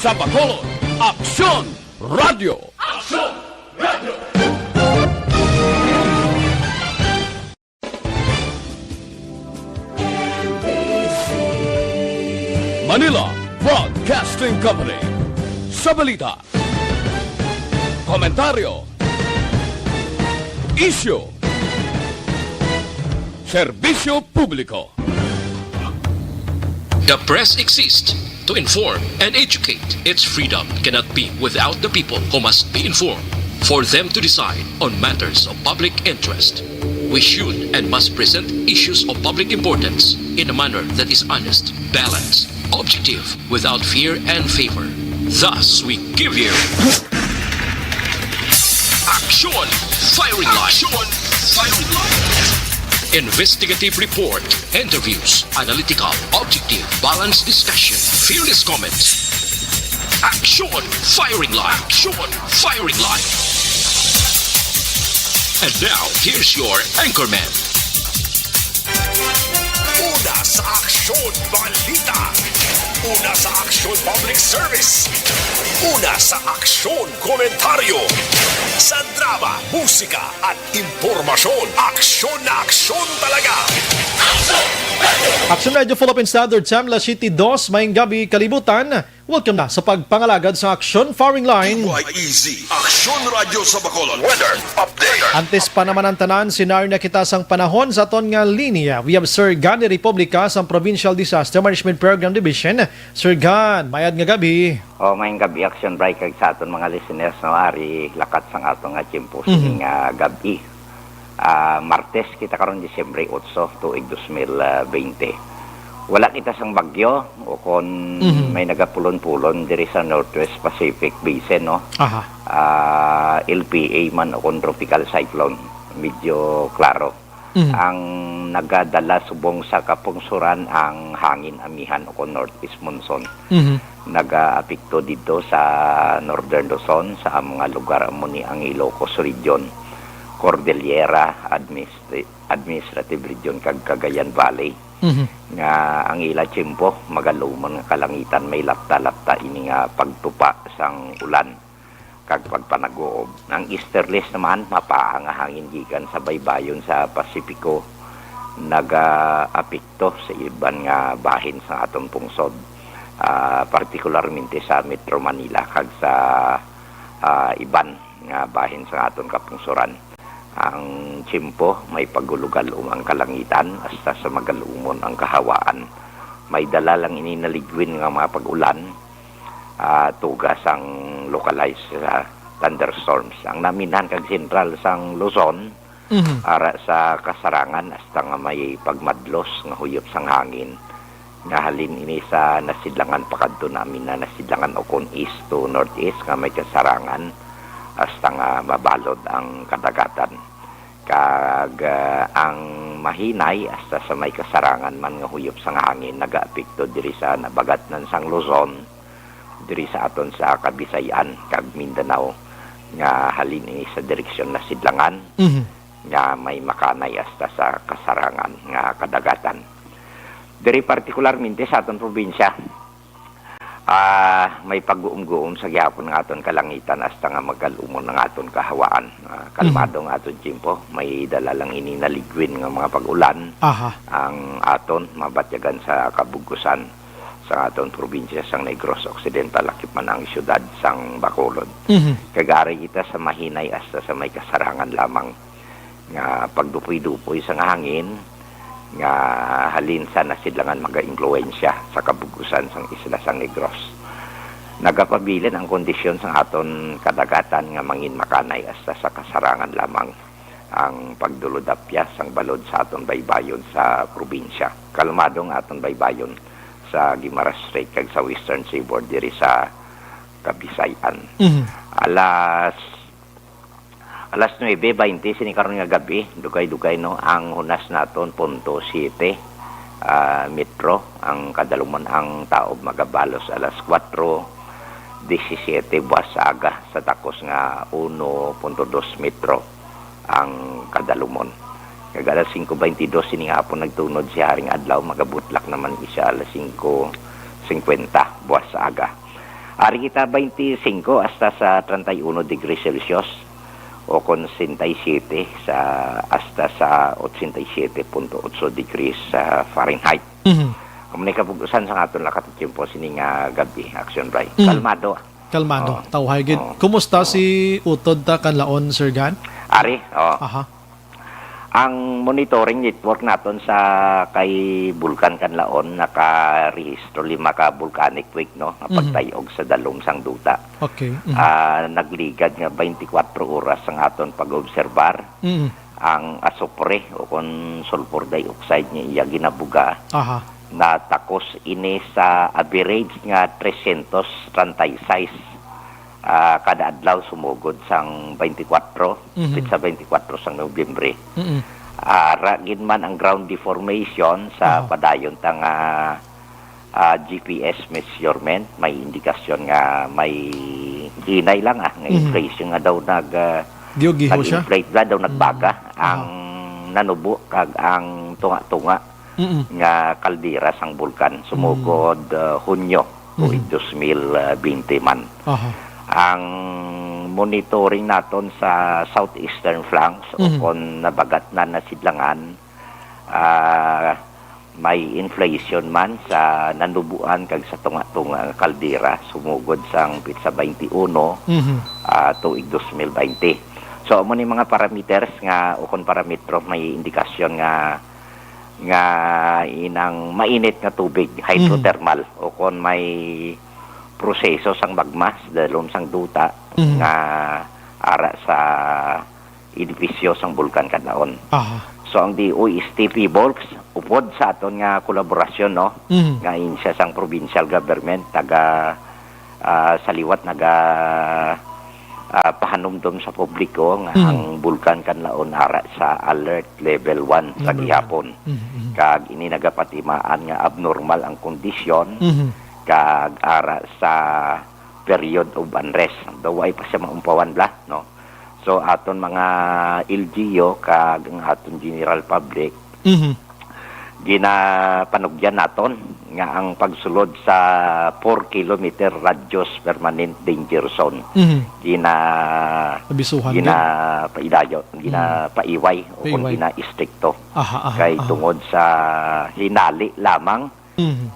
Sa Bacolod, Aksyon Radio! Aksyon Radio! Manila Broadcasting Company. Sa balita, komentaryo, isyu, serbisyo publiko. The press exists to inform and educate. Its freedom cannot be without the people who must be informed for them to decide on matters of public interest. We should and must present issues of public importance in a manner that is honest, balanced, objective, without fear and favor. Thus, we give you Action Firing Line. Action Firing Line. Investigative report, interviews, analytical, objective, balanced discussion, fearless comments. Action Firing Line. Action Firing Line. And now, here's your anchorman. Una sa Aksyon Balita. Una sa Aksyon Public Service. Una sa Aksyon Komentaryo. Sa drama, musika at impormasyon. Aksyon na aksyon talaga. Action Radio Philippine Standard Time, La City 2, Mayang Gabi, Kalibutan. Welcome na sa pagpangalagad sa Action Firing Line. YEZ, Aksyon Radio sa Bacolod. Weather Update. Antes pa naman ang tanan, senaryo na kita sang panahon sa aton nga linya. We have Sir Gan ni Republika sa Provincial Disaster Management Program Division. Sir Gan, mayad nga gabi. Mayang gabi action break sa aton mga listeners no ari lakat sang aton nga tiyempo sining gabi. Martes kita karon Disyembre 8 tuig 2020. Wala kita sang bagyo o kon may nagapulon-pulon diri sa Northwest Pacific Basin no. LPA man o kon tropical cyclone medyo klaro. Ang nagadala subong sa kapungsuran ang hangin amihan o kon northeast monsoon. Nagaapekto dito sa Northern Luzon sa mga lugar mo ni ang Ilocos Region, Cordillera Administrative Region kag Cagayan Valley. Nga ang ila tiyempo magaluman nga kalangitan may lapta-lapta ini nga pagtupa sang ulan kag pagpanagoob. Ang easterlies naman mapaa nga hangin gikan sa baybayon sa Pasipiko nagaapekto sa iban nga bahin sa atong pungsod. Particularmente sa Metro Manila kag sa iban nga bahin sa aton kapungsuran. Ang tiyempo may pagulugalum ang kalangitan hasta sa magalumon ang kahawaan. May dala lang ininaligwin nga mga pag-ulan, tugas ang localized thunderstorms. Ang naminhan kag sentral sang Luzon, ara sa kasarangan hasta nga may pagmadlos nga huyop sang hangin. Nga halin ini sa nasidlangan pakadto namin na nasidlangan o kon east to northeast nga may kasarangan hasta nga mabalod ang kadagatan. Kag ang mahinay hasta sa may kasarangan man nga huyop sang hangin nagaapekto diri sa nabagatnan sang Luzon, diri sa aton sa Kabisayan kag Mindanao nga halin ini sa direksyon na sidlangan nga may makanay hasta sa kasarangan nga kadagatan. Diri partikularmente sa aton probinsya may pag-uum-guum sa gihapon nga aton kalangitan hasta nga magalumon ng aton kahawaan. Kalmado nga aton tiyempo, may dala lang ini naligwin nga mga pag-ulan. Ang aton mabatyagan sa kabugusan sa aton probinsya sang Negros Occidental lakip man ang syudad sang Bacolod. Kagari kita sa mahinay hasta sa may kasarangan lamang nga pagdupoy-dupoy sang hangin nga halin sa nasidlangan maga-impluwensya sa kabugusan sang isla sang Negros. Nagapabilin ang kondisyon sang aton kadagatan nga mangin makanay hasta sa kasarangan lamang ang pagdulodapya sang balod sa aton baybayon sa probinsya. Kalmadong aton baybayon sa Guimaras Strait kag sa Western Seaboard diri sa Kabisayan. Alas 9:20 sini karon nga gabi, dugay-dugay no ang hunas naton punto 7 metro ang kadaluman ang taob magabalos alas 4:17 buwas aga sa takos nga 1.2 metro ang kadalumon. Kag alas 5:22 sini hapon nagtunod si haring adlaw magabutlak naman isa alas 5:50 buwas aga. Ari kita 25 hasta sa 31 degrees Celsius o con 67 sa hasta sa 87.8 degrees Fahrenheit. Kung kapugusan sa aton lakat po sining gabi action bray. Kalmado. Kalmado. Tawhay gid. Kumusta si utod ta kanlaon, Sir Gan? Ari, Aha. ang monitoring network naton sa kay Bulkan Kanlaon nakarehistro 5 ka volcanic quake no napagtayog sa dalom sang duta. Okay. Nagligad nga 24 oras ang aton pag-obserbar. Ang asopre o kon sulfur dioxide niya iya ginabuga. Aha. Na takos ini sa average nga 336 kada adlaw sumugod sang 24 sa 24 sang Nobyembre. Ragin man ang ground deformation sa padayon tang GPS measurement may indikasyon nga may hinay lang nga inflation nga daw Giho siya. nag-inflate daw nagbaga ang nanubo kag ang tunga-tunga nga kaldera sang bulkan sumugod Hunyo tuig 2020 man. Ang monitoring naton sa southeastern flanks o kon nabagat na nasidlangan may inflation man sa nanubuan kag sa tunga-tunga nga kaldera sumugod sang pitsa 21 tuig 2020. So mo ni mga parameters nga o kon parametro may indikasyon nga inang mainit nga tubig hydrothermal o kon may proseso sang magma sa dalom sang duta nga ara sa edifisyo sang Bulkan Kanlaon. So ang DOST Volks upod sa aton nga kolaborasyon no nga insya sang provincial government taga sa liwat pahanumdom sa publiko nga ang Bulkan Kanlaon ara sa alert level 1 sa gihapon. Kag ini nagapatimaan nga abnormal ang kondisyon kag ara sa period of unrest. Daw ay pa siya maumpawan bla, no? So aton mga LGU kag ang aton general public ginapanugyan naton nga ang pagsulod sa 4 kilometer radius permanent danger zone paiway o kung gina-istrikto kay tungod sa hinali lamang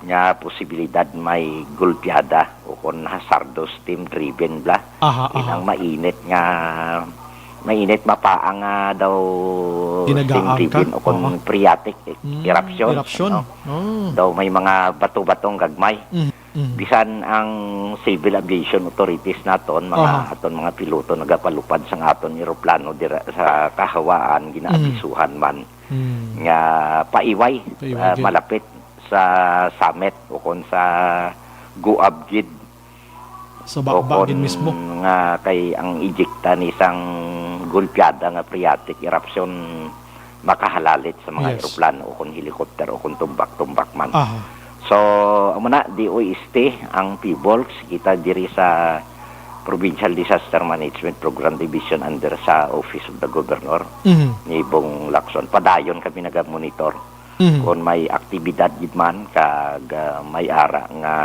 nga posibilidad may gulpiada o kung hazardous steam driven bla inang mainit mapaang daw steam driven o kung phreatic eruption no? Daw may mga bato-batong gagmay bisan ang civil aviation authorities naton aton mga piloto nagapalupad sang aton eroplano dira sa kahawaan ginaabisuhan man nga paiway malapit sa summit o kung sa Guabgid sa bakbagin mismo nga kay ang ejecta ni isang gulpiada nga phreatic eruption makahalalit sa mga eroplano o kung helicopter o kung tumbak-tumbak man. So amo na DOST ang PVOLCS kita diri sa Provincial Disaster Management Program Division under sa Office of the Governor ni Bong Lacson. Padayon kami naga-monitor kung may aktibidad gid man kag may ara nga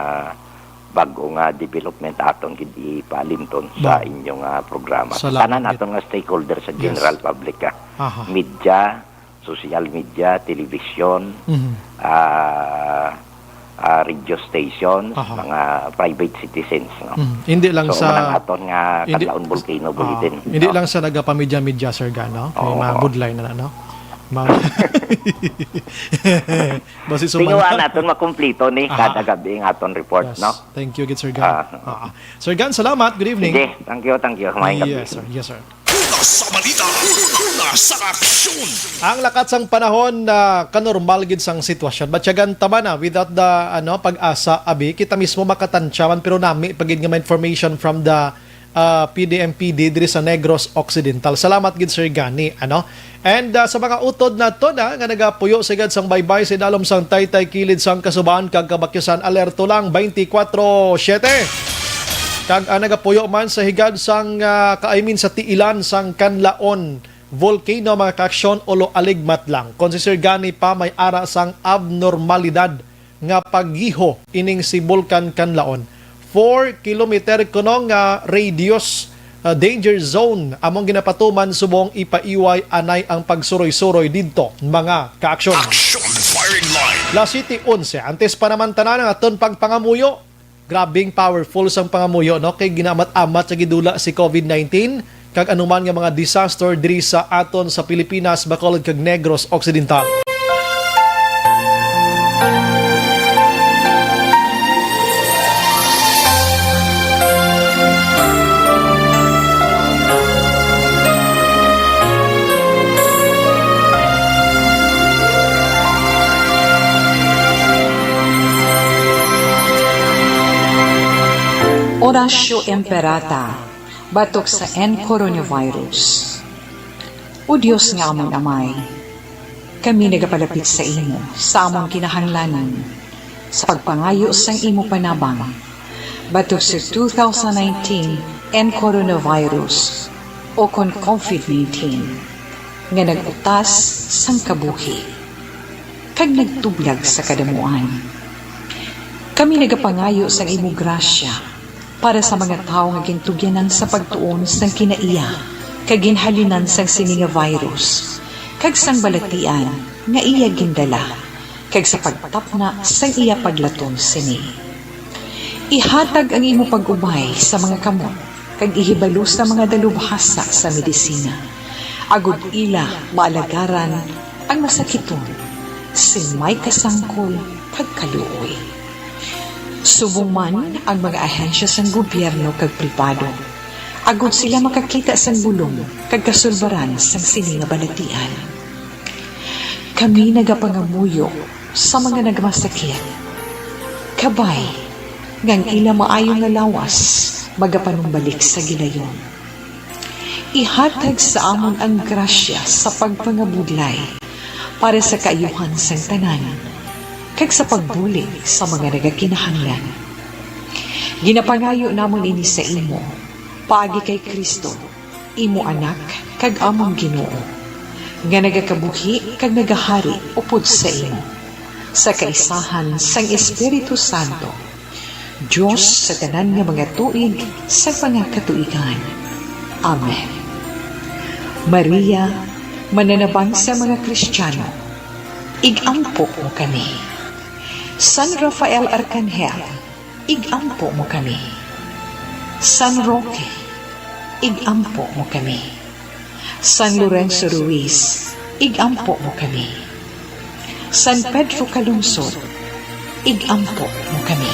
bago nga development aton gid ipalimton sa inyong programa. Tanan aton nga stakeholder sa general public media, social media, television, radio stations, mga private citizens no. Hindi lang so, sa aton nga Kanlaon Volcano Bulletin. Hindi lang sa nagapamedya-medya Sir Gano, kay mga budline na no. Basi Tinguan natin makumplito ni kada gabi ang aton report, no? Thank you, Sir Gan. Sir Gan, salamat. Good evening. Sige, thank you. Maayong gabi. Yes, sir. Una sa balita, una sa aksyon. Ang lakat sang panahon na kanormal gid sang sitwasyon. Batyagan tama na without the pag-asa abi kita mismo makatantyawan pero nami pagid nga information from the PDMPD diri sa Negros Occidental. Salamat gid Sir Gani, And sa mga utod na to nga nagapuyo sigad sang baybay sa dalom sang Taytay kilid sang Kasubaan kag Kabakyasan alerto lang 24/7. Kag nagapuyo man sa higad sang kaaymin sa tiilan sang Kanlaon volcano mga kaaksyon ulo aligmat lang. Kon si Sir Gani pa may ara sang abnormalidad nga paggiho ining si Bulkan Kanlaon. 4 kilometer kuno nga radius danger zone among ginapatuman subong ipaiway anay ang pagsuroy-suroy didto mga kaaksyon. Action firing line. La City 11 antes pa naman tanan ang aton pagpangamuyo. Grabing powerful sang pangamuyo no kay ginamat-amat sa gidula si COVID-19 kag anuman nga mga disaster diri sa aton sa Pilipinas, Bacolod kag Negros Occidental. Orasyo Emperata, batok sa coronavirus. O Diyos nga among amay, kami nagapalapit sa imo, sa among kinahanglanan, sa pagpangayo sa imo panabang, batok sa 2019 coronavirus o kon COVID-19, nga nagutas sang kabuhi, kag nagtublag sa kadamuan. Kami nagapangayo sa imo grasya, para sa mga tao nga gintugyanan sa pagtuon sang kinaiya, kag ginhalinan sang sini nga virus, kag sang balatian nga iya gindala, kag sa pagtapna sang iya paglaton sini. Ihatag ang imo pag-ubay sa mga kamot, kag ihibalo sa mga dalubhasa sa medisina. Agud ila maalagaran ang masakiton, sin may kasangkol pagkaluoy. Subong man ang mga ahensya sang gobyerno kag pribado, agud sila makakita sang bulong kag kasulbaran sang sini nga balatian. Kami nagapangamuyo sa mga nagmasakit, kabay ngang ila maayo nga lawas magapanumbalik sa gilayon. Ihatag sa amon ang grasya sa pagpangabudlay para sa kaayuhan sang tanan, kag sa pagbulig sa mga nagakinahanglan. Ginapangayo namon ini sa imo, paagi kay Kristo, imo anak, kag among Ginoo, nga nagakabuhi kag nagahari upod sa imo, sa kaisahan sang Espiritu Santo, Diyos sa tanan nga mga tuig sa pangakatuigan. Amen. Maria, mananabang sa mga Kristiyano, igampo mo kami. San Rafael Arcangel, igampo mo kami. San Roque, igampo mo kami. San Lorenzo Ruiz, igampo mo kami. San Pedro Calungsod, igampo mo kami.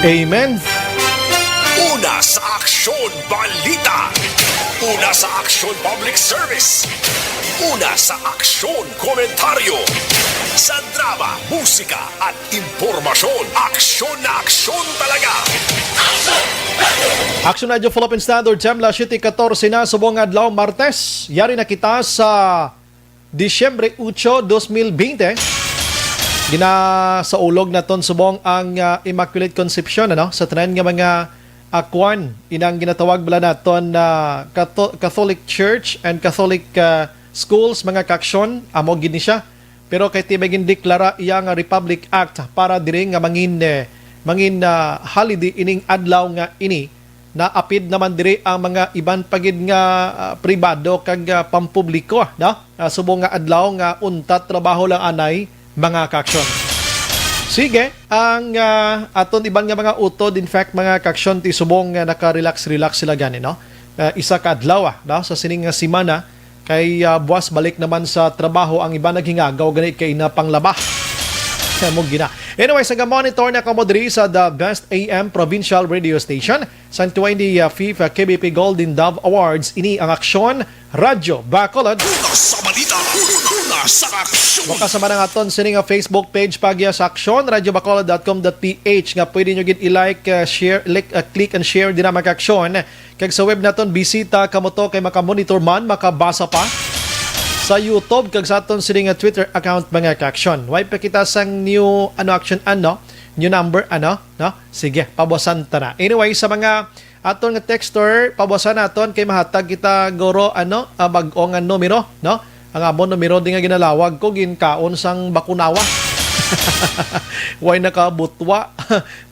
Amen. Una sa Aksyon Balita. Una sa Aksyon Public Service. Una sa Aksyon Komentaryo. Sa drama, musika at impormasyon. Aksyon na aksyon talaga. Action Radio Philippine Standard Time, La City 14 na subong adlaw Martes. Yari na kita sa Disyembre 8, 2020. Gina sa ulog naton subong ang Immaculate Conception sa tanan nga mga akwan inang ginatawag bala naton na Catholic Church and Catholic schools mga kaksyon amo gini siya, pero kay tibagin deklara iya nga Republic Act para diri nga mangin holiday ining adlaw nga ini na apid naman diri ang mga iban pagid nga pribado kag pampubliko subong nga adlaw nga untat trabaho lang anay mga kaksyon. Sige, ang aton ibang nga mga utod, in fact mga kaksyon ti subong naka-relax sila gani isa ka adlaw sa sining nga semana kay buwas balik naman sa trabaho ang iba naghingagaw gani kay na panglaba. Mo gina. Anyway, sa monitor na kamo diri sa The Best AM Provincial Radio Station sa 25th KBP Golden Dove Awards, ini ang Aksyon Radio Bacolod. Sa balita, una sa aksyon. Makasama na nga aton sining nga Facebook page pagya sa Aksyon radiobacolod.com.ph nga pwede nyo gid i-like, share, click and share din ang mag-aksyon. Kag sa web naton bisita kamo to kay makamonitor man, makabasa pa sa YouTube kag sa aton sining nga Twitter account mga ka-aksyon. Way pa kita sang new action new number no? Sige, pabosan ta na. Anyway, sa mga aton nga texter, pabosan naton kay mahatag kita goro bag-o nga numero, no? Ang amon numero di nga ginalawag ko ginkaon sang bakunawa. Why nakabutwa?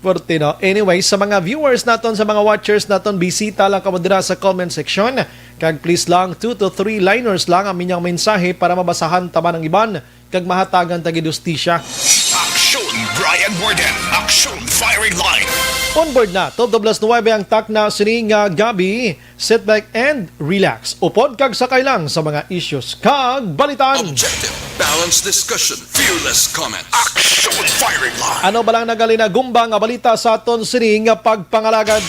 Porte, no? Anyway, sa mga viewers naton, sa mga watchers naton, bisita lang ka mo dira sa comment section. Kag please lang, 2 to 3 liners lang ang minyang mensahe para mabasahan tama ng iban kag mahatagan tagi justisya. Aksyon Brian Warden. Aksyon Firing Line. On board na, 12:09 ang tak na sining gabi. Sit back and relax. Upod kag sakay lang sa mga issues kag balitan. Objective, balanced discussion, fearless comments. Aksyon Firing Line. Ano ba lang nagalinagumbang nga balita sa aton sining pagpangalagad?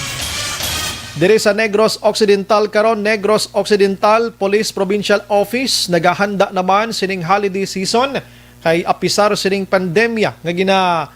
Diri sa Negros Occidental karon, Negros Occidental Police Provincial Office nagahanda naman sining holiday season kay apisar sining pandemya nga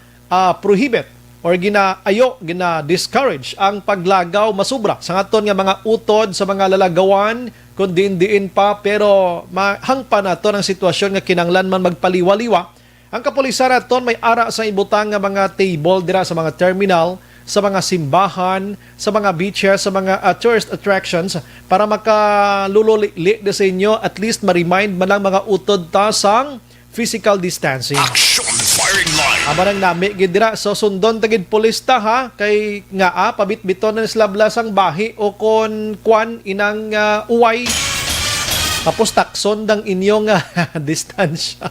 prohibit or gina-discourage ang paglagaw masubra sa aton nga mga utod sa mga lalagawan kun diin pa, pero mahangpa nato ang sitwasyon nga kinanglan man magpaliwaliwa. Ang kapulisan naton may ara sa ibutang nga mga table dira sa mga terminal, sa mga simbahan, sa mga beaches, sa mga tourist attractions para makalululi sa inyo, at least ma-remind man lang mga utod ta sang physical distancing. Aksyon Firing Line. Amanang nami gidira so sundon tagid pulis ta ha kay nga pabitbiton na sila blasang bahi o kon kwan inang uway. Tapos takson dang inyong distansya.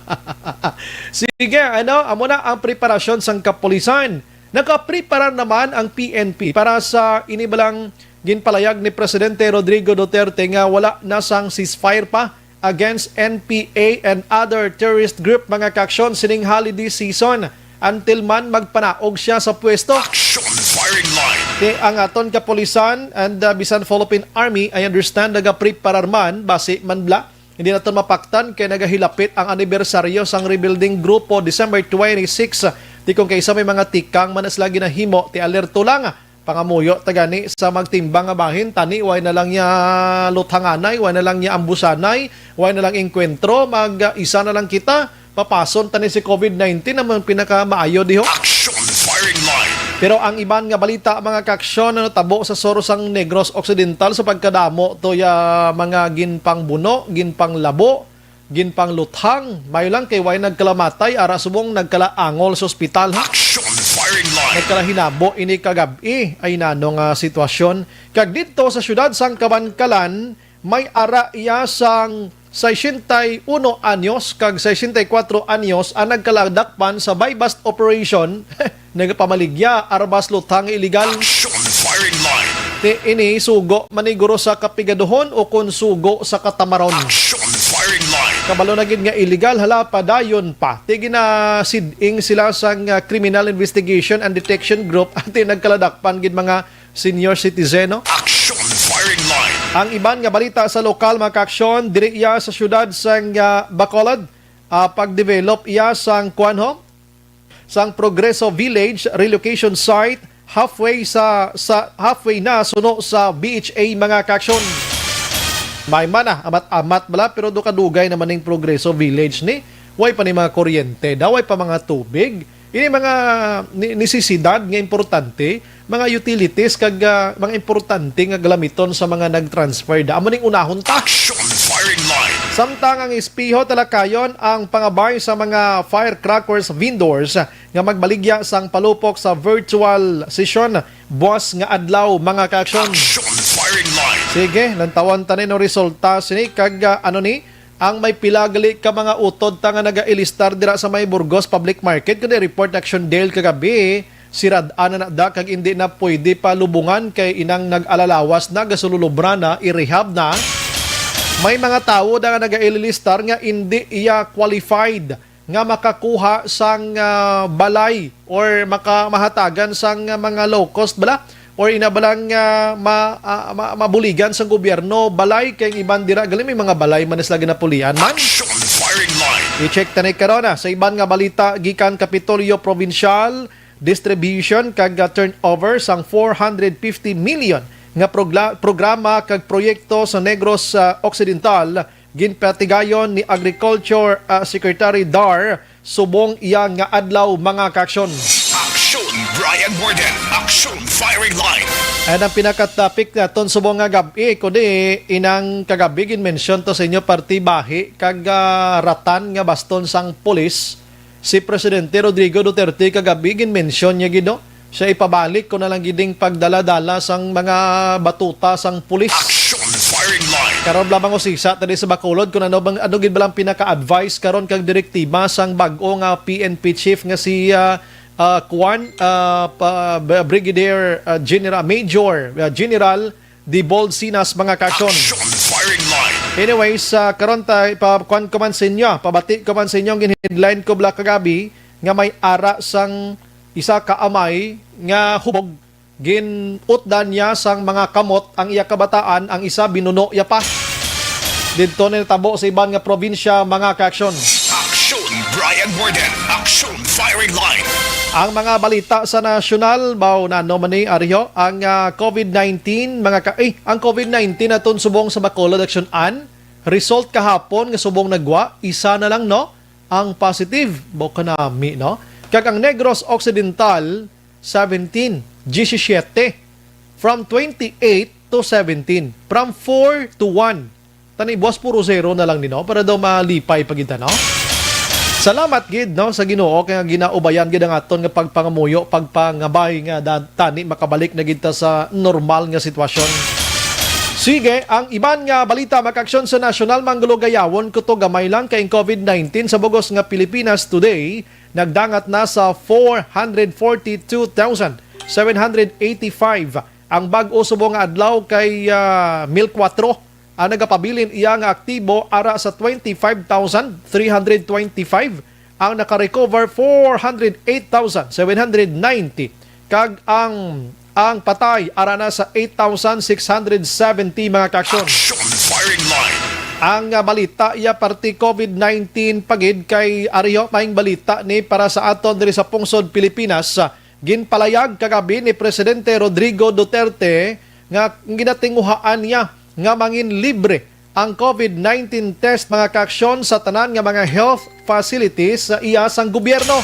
Sige, amo na ang preparasyon sang kapulisan. Nakaprepara naman ang PNP para sa inibalang ginpalayag ni Presidente Rodrigo Duterte nga wala na sang ceasefire pa against NPA and other terrorist group mga kaaksyon sining holiday season until man magpanaog siya sa pwesto. Aksyon Firing Line. Ang aton kapulisan and Bisan Philippine Army, I understand, nagapreparar man, base man bla, hindi natin mapaktan kaya nagahilapit ang anibersaryo sang rebuilding grupo December 26. Di kung kaysa may mga tikang manas lagi na himo, ti alerto lang pangamuyo tagani sa magtimbang nga bahin, tani way na lang niya luthanganay, way na lang niya ambusanay, way na lang enkwentro, mag-isa na lang kita, papason tani si COVID-19 naman pinakamaayo diho. Aksyon Firing Line. Pero ang iban nga balita mga kaaksyon tabo sa Sorosang Negros Occidental sa pagkadamo to ya mga ginpang buno, ginpang labo, ginpang luthang, mayo lang kay way nagkalamatay ara subong nagkalaangol sa ospital. Aksyon Firing Line. Nagkalahinabo ini kagabi ay nanong sitwasyon. Kag dito sa syudad sang Kabankalan, may ara iya sang 61 anyos kag 64 anyos ang nagkaladakpan sa buy-bust operation nagpamaligya arbas luthang illegal. Aksyon Firing Line. Ini sugo maniguro sa kapigaduhon o kun sugo sa katamaron. Aksyon Firing Line. Kabalo na gid nga illegal hala padayon pa. Ti ginasiding sila sang Criminal Investigation and Detection Group at nagkaladakpan gid mga senior citizen. No? Aksyon Firing Line. Ang iban nga balita sa lokal mga kaaksyon, diri iya sa syudad sang Bacolod, pag-develop iya sang kuanho, sang Progreso Village relocation site halfway halfway na suno sa BHA mga kaaksyon. May mana amat-amat bala pero do kadugay naman ning Progreso Village ni. Way pa ni mga kuryente, daway pa mga tubig. Ini mga nisisidad nga importante, mga utilities kag mga importante nga galamiton sa mga nag-transfer da. Amo ning unahon ta. Aksyon Firing Line. Samtang ang ispiho talakayon ang pangabay sa mga firecrackers vendors nga magbaligya sang palupok sa virtual session buwas nga adlaw mga kaaksyon. Aksyon Firing Line. Sige, lantawan tanin no resulta sini kag ang may pilagali ka mga utod ta nga naga-ilistar dira sa may Burgos Public Market kundi report action deal kagabi sirad-an na da kag hindi na pwede pa lubungan kay inang nag-alalawas na gasululubra na i-rehab na. May mga tao na naga-ilistar nga hindi iya qualified nga makakuha sang balay or mahatagan sang mga low cost bala or inabalang mabuligan sa gobyerno balay kay iban dira gali may mga balay manes lagi na pulian man. Aksyon Firing Line. I-check tanay karona sa iban nga balita gikan Kapitolyo Provincial distribution kag turnover sang 450 million nga programa kag proyekto sa Negros Occidental ginpatigayon ni Agriculture Secretary Dar subong iya nga adlaw mga kaaksyon. Aksyon Brian Warden. Aksyon Firing Line. At ang pinaka-topic naton subong nga gabi kundi inang kagabi gin-mention to sa inyo parti bahi kag ratan nga baston sang pulis si Presidente Rodrigo Duterte kagabi gin-mention niya gido siya ipabalik ko na lang giding pagdala-dala sang mga batuta sang pulis. Action firing line. Karon lamang usisa tadi sa Bacolod kung ano gid ba lang pinaka-advice karon kag direktiba sang bag-o nga PNP chief nga si Brigadier General Major General Dibold Sinas mga kaksyon. Action firing line. Anyways, karon tay pakuan ko man sa inyo, pabati ko man sa inyo ang headline ko bla kagabi nga may ara sang isa ka amay nga hubog ginutdan niya sang mga kamot ang iya kabataan, ang isa binuno ya pa. Dito na tabo sa iban nga probinsya mga kaaksyon. Action Brian Warden. Action firing line. Ang mga balita sa nasyonal, baw na nomani Aryo, ang COVID-19, ang COVID-19 naton subong sa Bacolod Action An, result kahapon nga subong nagwa, isa na lang no, ang positive, baw kanami no. Kag ang Negros Occidental, 17, 17, from 28 to 17, from 4 to 1. Tani, boss, puro zero na lang nino, para daw malipay pagita no. Salamat gid no sa Ginoo kay ginaubayan gid ang aton nga pagpangamuyo, pagpangabay nga tani makabalik na gid ta sa normal nga sitwasyon. Sige, ang iban nga balita makaksyon sa nasyonal manggulogayawon kuto gamay lang kay COVID-19 sa bugos nga Pilipinas today nagdangat na sa 442,785 ang bag-o subong nga adlaw kay 1,400 ang nagapabilin iya nga aktibo ara sa 25,325 ang nakarecover 408,790 kag ang patay ara na sa 8,670 mga kaaksyon. Action firing line. Ang balita iya parte COVID-19 pagid kay Aryo maing balita ni para sa aton diri sa pungsod Pilipinas ginpalayag kagabi ni Presidente Rodrigo Duterte nga ginatinguhaan niya nga mangin libre ang COVID-19 test mga kaaksyon sa tanan nga mga health facilities sa iya sang gobyerno.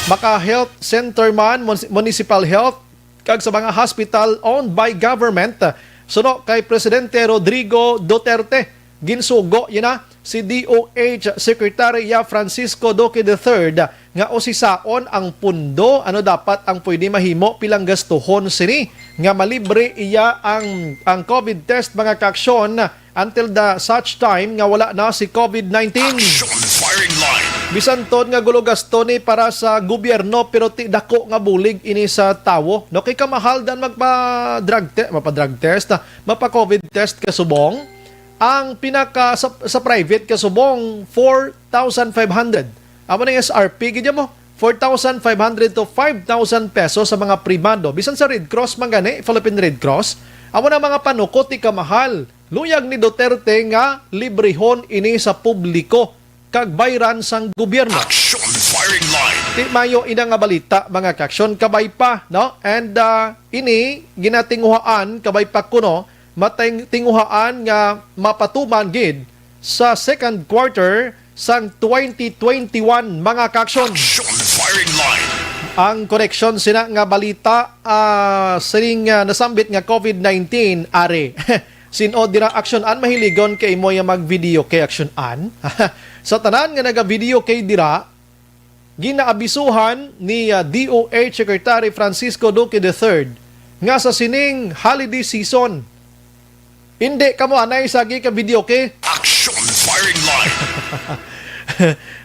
Maka health center man, municipal health, kag sa mga hospital owned by government. Suno kay Presidente Rodrigo Duterte, ginsugo yun na si DOH Secretary Francisco Duque III nga usisaon ang pundo ano dapat ang pwede mahimo pilang gastuhon sini nga malibre iya ang COVID test mga kaaksyon until the such time nga wala na si COVID-19. Action firing line. Bisan tod nga gulo gasto ni para sa gobyerno pero ti dako nga bulig ini sa tawo. No kay kamahal dan mapa-drug test, mapa-COVID test kasubong. Ang pinaka sa private kasubong 4,500. Amo ning SRP gid mo 4,500 to 5,000 pesos sa mga privado. Bisan sa Red Cross man gani, Philippine Red Cross, amo na mga panukot ti kamahal. Luyag ni Duterte nga librehon ini sa publiko kag bayran sang gobyerno. Action firing line. Ti mayo ina nga balita mga kaaksyon kabay pa no and ini ginatinguhaan kabay pa kuno matay tinguhaan nga mapatuman gid sa second quarter sang 2021 mga kaaksyon. Action firing line. Ang koneksyon sina nga balita sining nasambit nga COVID-19 are sino dira action an mahiligon kay mo yang mag-video kay action an sa tanan nga naga-video kay dira ginaabisuhan ni DOH Secretary Francisco Duque III nga sa sining holiday season hindi ka mo anay sagi ka video kay Action firing line.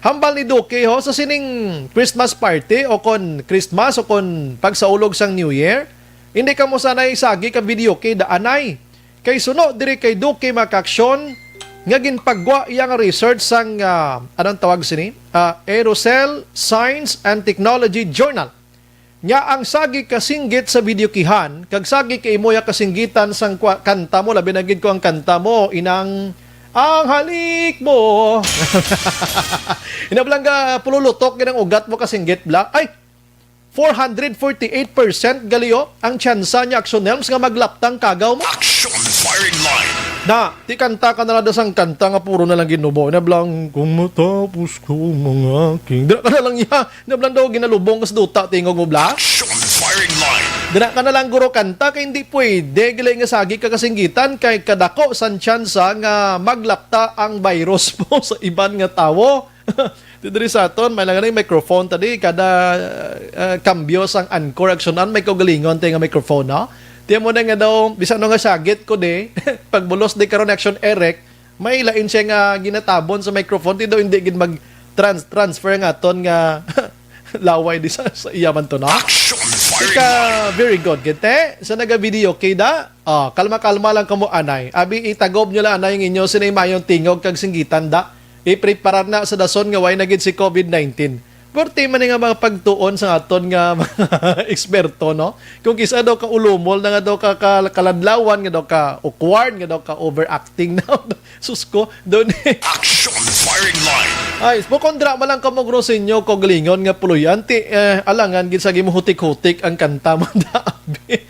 hambal ni Duque ho sa sining Christmas party o kon Christmas o kon pagsaulog sang New Year hindi ka mo sanay sagi ka video kay daanay kay suno diri kay Duque makaksyon nga ginpagwa iyang research sang anong tawag sini Aerosol Science and Technology Journal nya ang sagi kasinggit sa video kihan kag sagi kay imo ya kasinggitan sang kanta mo labi na gid ko ang kanta mo inang ang halik mo inablang ka pululutok ginang ugat mo kasinggit bla ay 448% galiyo ang tsansa niya aksyon nga maglaptang kagaw mo. Action firing line. Na, ti kanta ka na sang kanta nga puro na lang ginubo. Inablang, kung matapos ko mga king. Dina ka na lang inablang daw ginalubong kas duta tingog mo bla. Action firing line. Dina ka na lang guro kanta kay hindi pwede gilay nga sagi ka kasinggitan kay kadako san tsansa nga maglapta ang virus mo sa iban nga tawo. Dito sa aton, may lang microphone tadi, kada kambyo sang anchor actionan, may kaugalingon tayo nga microphone, no? Tiyan mo na nga daw, bisan nga sagit ko de, pagbulos de karon action erect, may lain siya nga ginatabon sa microphone, di daw hindi gin mag-transfer nga ton nga laway di sa iyaman to, no? Ika, very good. Kite, sa naga-video, kida, kalma-kalma lang kamo anay. Abi, itagob nyo lang anay ng inyo, sinaymayong tingog kag singgitan da. I-prepare na sa dason nga way nagid si COVID-19. Porte man nga mga pagtuon sa aton nga mga eksperto, no? Kung kisa daw ka ulumol, na nga daw ka kaladlawan, nga daw ka awkward, nga daw ka overacting na. Susko, doon Action firing line. ay, pukondra malang kamogro sa inyo kog lingon nga puloyan ti alangan gid sa gimuhutik-hutik ang kanta mo daabi.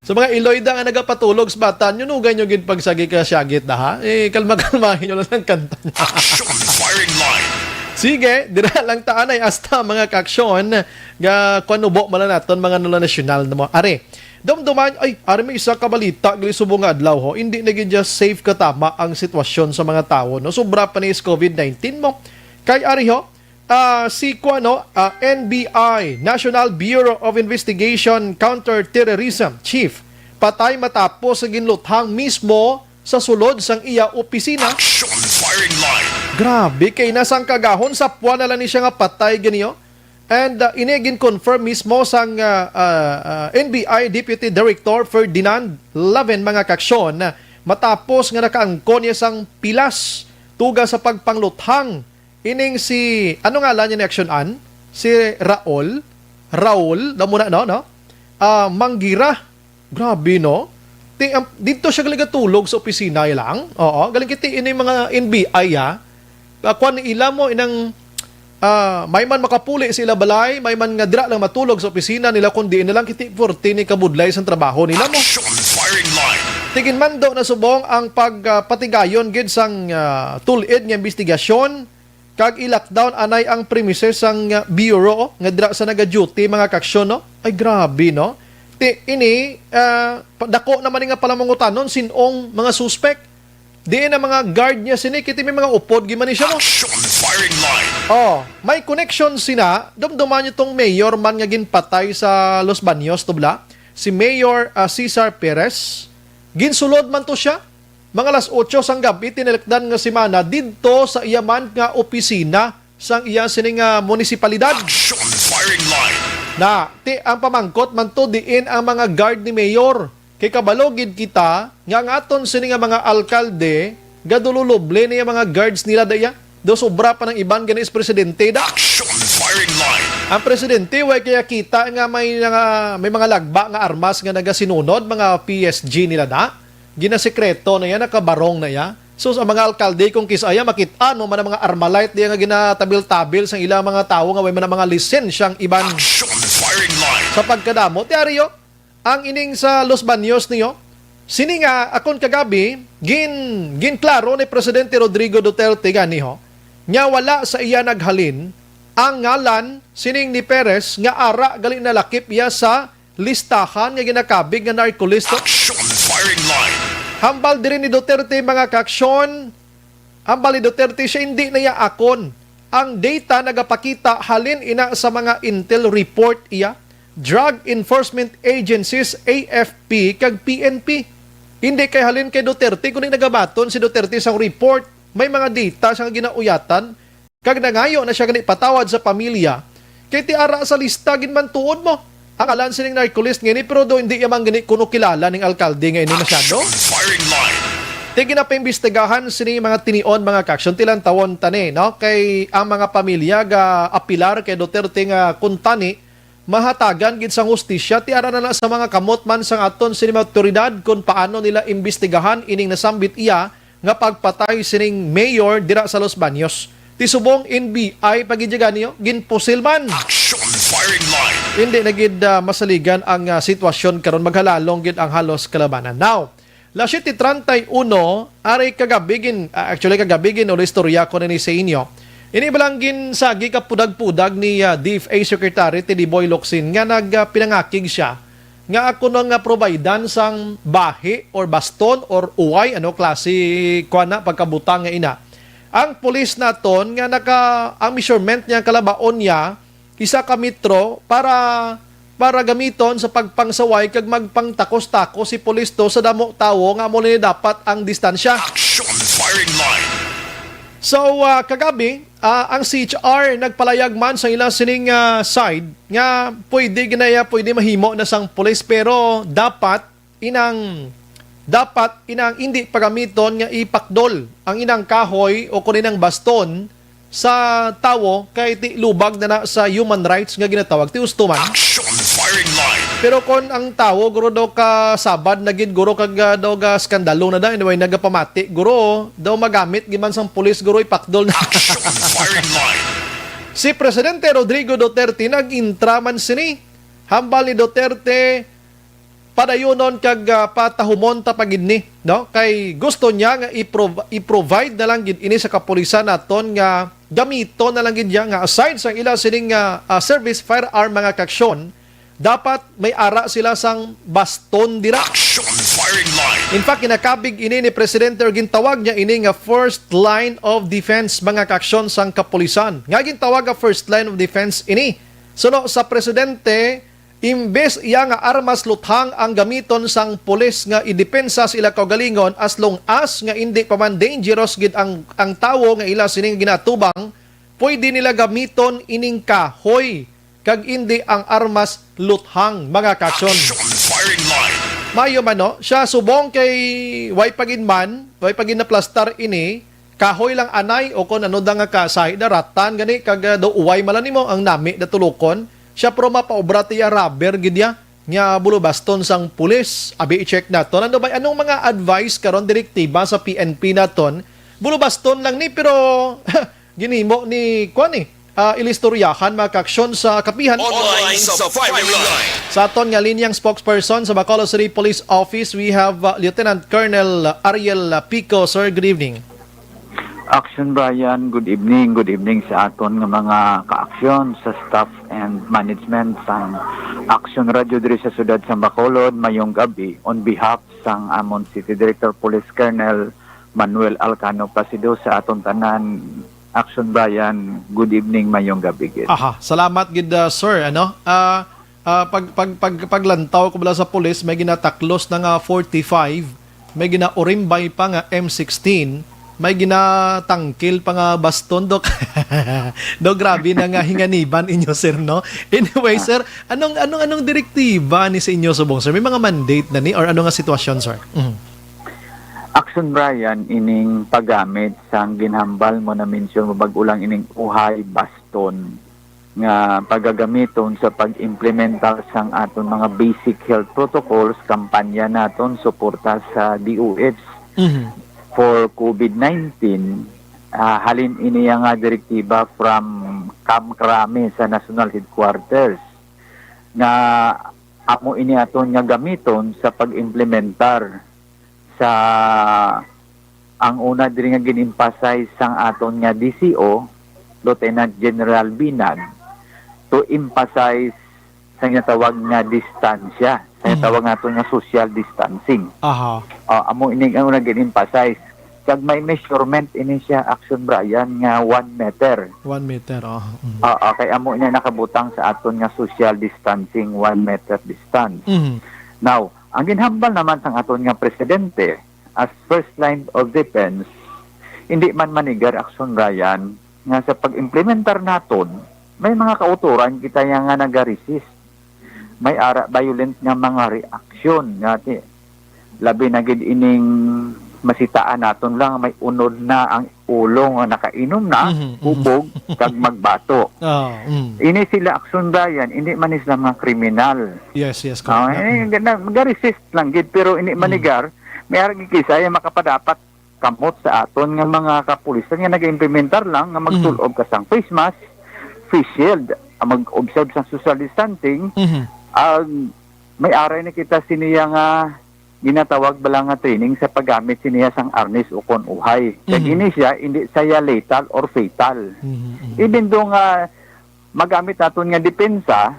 So mga Iloy da nga nagapatulog sa bata nyo, nugay nyo gid pagsagi ka syagit da ha. Kalma-kalmahin nyo lang ang kanta niya. Action firing line. Sige, dira lang taan ay hasta mga kaaksyon nga kunubo man naton mga nula nasyonal na mo. Are, dumduman ay are may isa ka balita gali subong nga adlaw ho. Hindi na gid just safe katama ang sitwasyon sa mga tawo, no. Sobra pa ni COVID-19 mo. Kay are ho, si NBI, National Bureau of Investigation Counter-Terrorism Chief, patay matapos sa ginluthang mismo sa sulod sang iya opisina. Action firing line. Grabe, kay nasang kagahon sa puwan na lang ni siya nga patay ganiyo. And inigin confirm mismo sang NBI Deputy Director Ferdinand Laven mga kaksyon matapos nga nakaangkon niya sang pilas tuga sa pagpangluthang ining si ano nga lang niya ni action an? Si Raul, damo na no? Manggira. Grabe no? Dito siya galing tulog sa opisina lang. Oo, galing kiti ini mga NBI kuan ila mo inang may man makapuli sila balay, may man nga dira lang matulog sa opisina nila kundi na lang kiti 14 ni kabudlay sa trabaho nila mo. Action firing line. Tigin man do na subong ang pagpatigayon gid sang tulid nga investigasyon kag i-lockdown anay ang premises sang bureau nga dira sa naga-duty mga kaksyon no. Ay grabe no. Ini dako naman nga pala mangutanon sinong mga suspect. Di na mga guard niya sini kiti may mga upod giman ni siya mo. Action firing line. May connection sina. Dumduman niyo tong mayor man nga ginpatay sa Los Baños tubla. Si Mayor Cesar Perez. Ginsulod man to siya. Mga alas 8 sang gabi tinelekdan nga semana didto sa iyaman nga opisina sang iya sining munisipalidad. Action firing line. Na ang pamangkot man to diin ang mga guard ni Mayor. Kay kabalogid kita nga aton sini nga mga alkalde gadululoble niya mga guards nila daya. Do sobra pa ng iban ganis presidente da. Action firing line. Ang presidente way kaya kita nga may mga lagba nga armas nga nagasinunod mga PSG nila da. Ginasekreto na yan, nakabarong na yan. So sa mga alkalde kung kisaya makitaan mo man ang mga armalite diya nga ginatabil-tabil sa ilang mga tao nga way man mga lisensyang iban. Action firing line. Sa pagkadamo, tiaryo, ang ining sa Los Baños niyo, sini nga akon kagabi, ginklaro ni Presidente Rodrigo Duterte ganiho, nga wala sa iya naghalin ang ngalan sining ni Perez nga ara gali na lakip iya sa listahan nga ginakabig nga narcolist. Action firing line. Hambal din ni Duterte mga kaksyon, hambal ni Duterte siya hindi na iya akon. Ang data nagapakita halin ina sa mga intel report iya, Drug Enforcement Agencies, AFP, kag PNP. Hindi kay halin kay Duterte, kundi nagabaton si Duterte sa report, may mga data siyang ginauyatan, kag nangayo na siya ganit patawad sa pamilya, kay tiara sa lista ginman tuod mo. Ang alan sining narcolist ngini, pero do hindi yaman ganit kuno kilala ning alkalde nga ini masyado. Firing line. Tigi na paimbestigahan sini mga tinion mga kaksyon tilang tawon tani, no? Kay ang mga pamilya ga apilar kay Duterte nga kuntani, mahatagan gid sang hustisya ti ara na sa mga kamot man sang aton sini mga otoridad kung paano nila imbestigahan ining nasambit iya nga pagpatay sining mayor dira sa Los Baños. Ti subong NBI pagidyagan niyo ginpusil man. Action firing line. Hindi na gid masaligan ang sitwasyon karon maghalalong gid ang halos kalabanan. Now, la 7:31 aray kagabigin actually kagabigin o istorya ko ni sa inyo. Ini balang ginsagi ka pudag-pudag ni DFA Secretary Teddy Boy Locsin nga nagpinangakig siya nga ako nang providean sang bahi or baston or uway ano klase kuana pagkabutang nga ina ang pulis naton nga ang measurement niya kalabaon niya isa ka metro para gamiton sa pagpangsaway kag magpangtakos-takos si pulis to sa damo tawo nga mo ni dapat ang distansya. Action firing line. So kagabi ang CHR nagpalayag man sa ilang sining side nga pwede mahimo na sang pulis pero dapat inang hindi pagamiton nga ipakdol ang inang kahoy o kuninang baston sa tawo kay ti lubag na sa human rights nga ginatawag ti ustuman. Action firing line. Pero kon ang tawo guro daw ka sabad na gid guro kag daw ga skandalo na daw anyway nagapamati guro daw magamit giman sang pulis guro ipakdol na. Action firing line. Si Presidente Rodrigo Duterte nag-intraman sini hambal ni Duterte padayonon kag patahumon ta pagid ni no kay gusto niya nga i-provide na lang gid ini sa kapulisan naton nga gamiton na lang gid niya nga aside sa ila sining service firearm mga kaksyon dapat may ara sila sang baston dira. Action firing line. In fact, kinakabig ini ni Presidente or gintawag niya ini nga first line of defense mga kaksyon sang kapulisan. Nga gintawag nga first line of defense ini. So no, sa Presidente, imbes iya nga armas luthang ang gamiton sang pulis nga idepensa sa ila kaugalingon as long as nga hindi pa man dangerous gid ang tawo nga ila sining ginatubang, pwede nila gamiton ining kahoy kag hindi ang armas luthang mga kaksyon. Action firing line. Mayo man no, siya subong kay way pagin na plastar ini, kahoy lang anay o kon ano da nga kasay daratan gani kag do uway malan nimo ang nami da tulokon. Siya pro mapaobra tiya rubber gidya nya bulo baston sang pulis. Abi i-check naton ano ba anong mga advice karon direktiba sa PNP naton. Bulo baston lang ni pero ginimo ni kuan ilistoryahan mga kaksyon sa kapihan. Online sa firing line. Sa aton nga linyang spokesperson sa Bacolod City Police Office, we have Lieutenant Colonel Ariel Pico. Sir, good evening. Action Brian, good evening. Good evening sa aton nga mga kaaksyon sa staff and management sang Action Radio diri sa siyudad sa Bacolod mayong gabi on behalf sang amon City Director Police Colonel Manuel Alcano Placido sa aton tanan. Action Brian, good evening mayong gabi gid. Aha, salamat gid sir ano. Paglantaw ko bala sa pulis may ginataklos na nga 45, may ginaurimbay pa nga M16, may ginatangkil pa nga baston dok. Do grabe na nga hinganiban inyo sir no. Anyway sir, anong direktiba ni sa inyo subong sir? May mga mandate na ni or ano nga sitwasyon sir? Action Brian, ining paggamit sang ginhambal mo na mention mo bag-ulang ining uhay baston nga pagagamiton sa pag-implementar sang aton mga basic health protocols, kampanya naton suporta sa DOH for COVID-19. Halin ini nga direktiba from Camp Crame sa National Headquarters nga amo ini aton nga gamiton sa pag-implementar sa ang una diri nga gin-emphasize sang aton nga DCO Lieutenant General Binag to emphasize sa tawag nga distansya, sa tawag naton nga social distancing. Aha. Amo ini ang una gin-emphasize kag may measurement ini siya Action Brian nga 1 meter. 1 meter kay amo niya nakabutang sa aton nga social distancing 1 meter distance. Now, ang ginhambal naman sang aton nga presidente as first line of defense, hindi man manigar Action Brian nga sa pag-implementar naton, may mga kauturan kita nga nag-resist. May violent nga mga reaksyon ngati labi na gid ining masitaan naton lang may unod na ang ulo nga nakainom na, ubog kag magbato. Ini sila Action Brian, hindi man sila mga kriminal. Yes, Mag-resist lang gid pero hindi manigar may argi kisaya makapadapat kamot sa aton nga mga kapulisan nga nag-implementar lang nga magtulob ka sang face mask, face shield, mag-observe sa social distancing. May aray na kita siniya nga ginatawag bala nga training sa paggamit siniya sang arnis o kon uhay. Kaya ini siya, hindi saya lethal or fatal. Even though nga magamit naton nga depensa,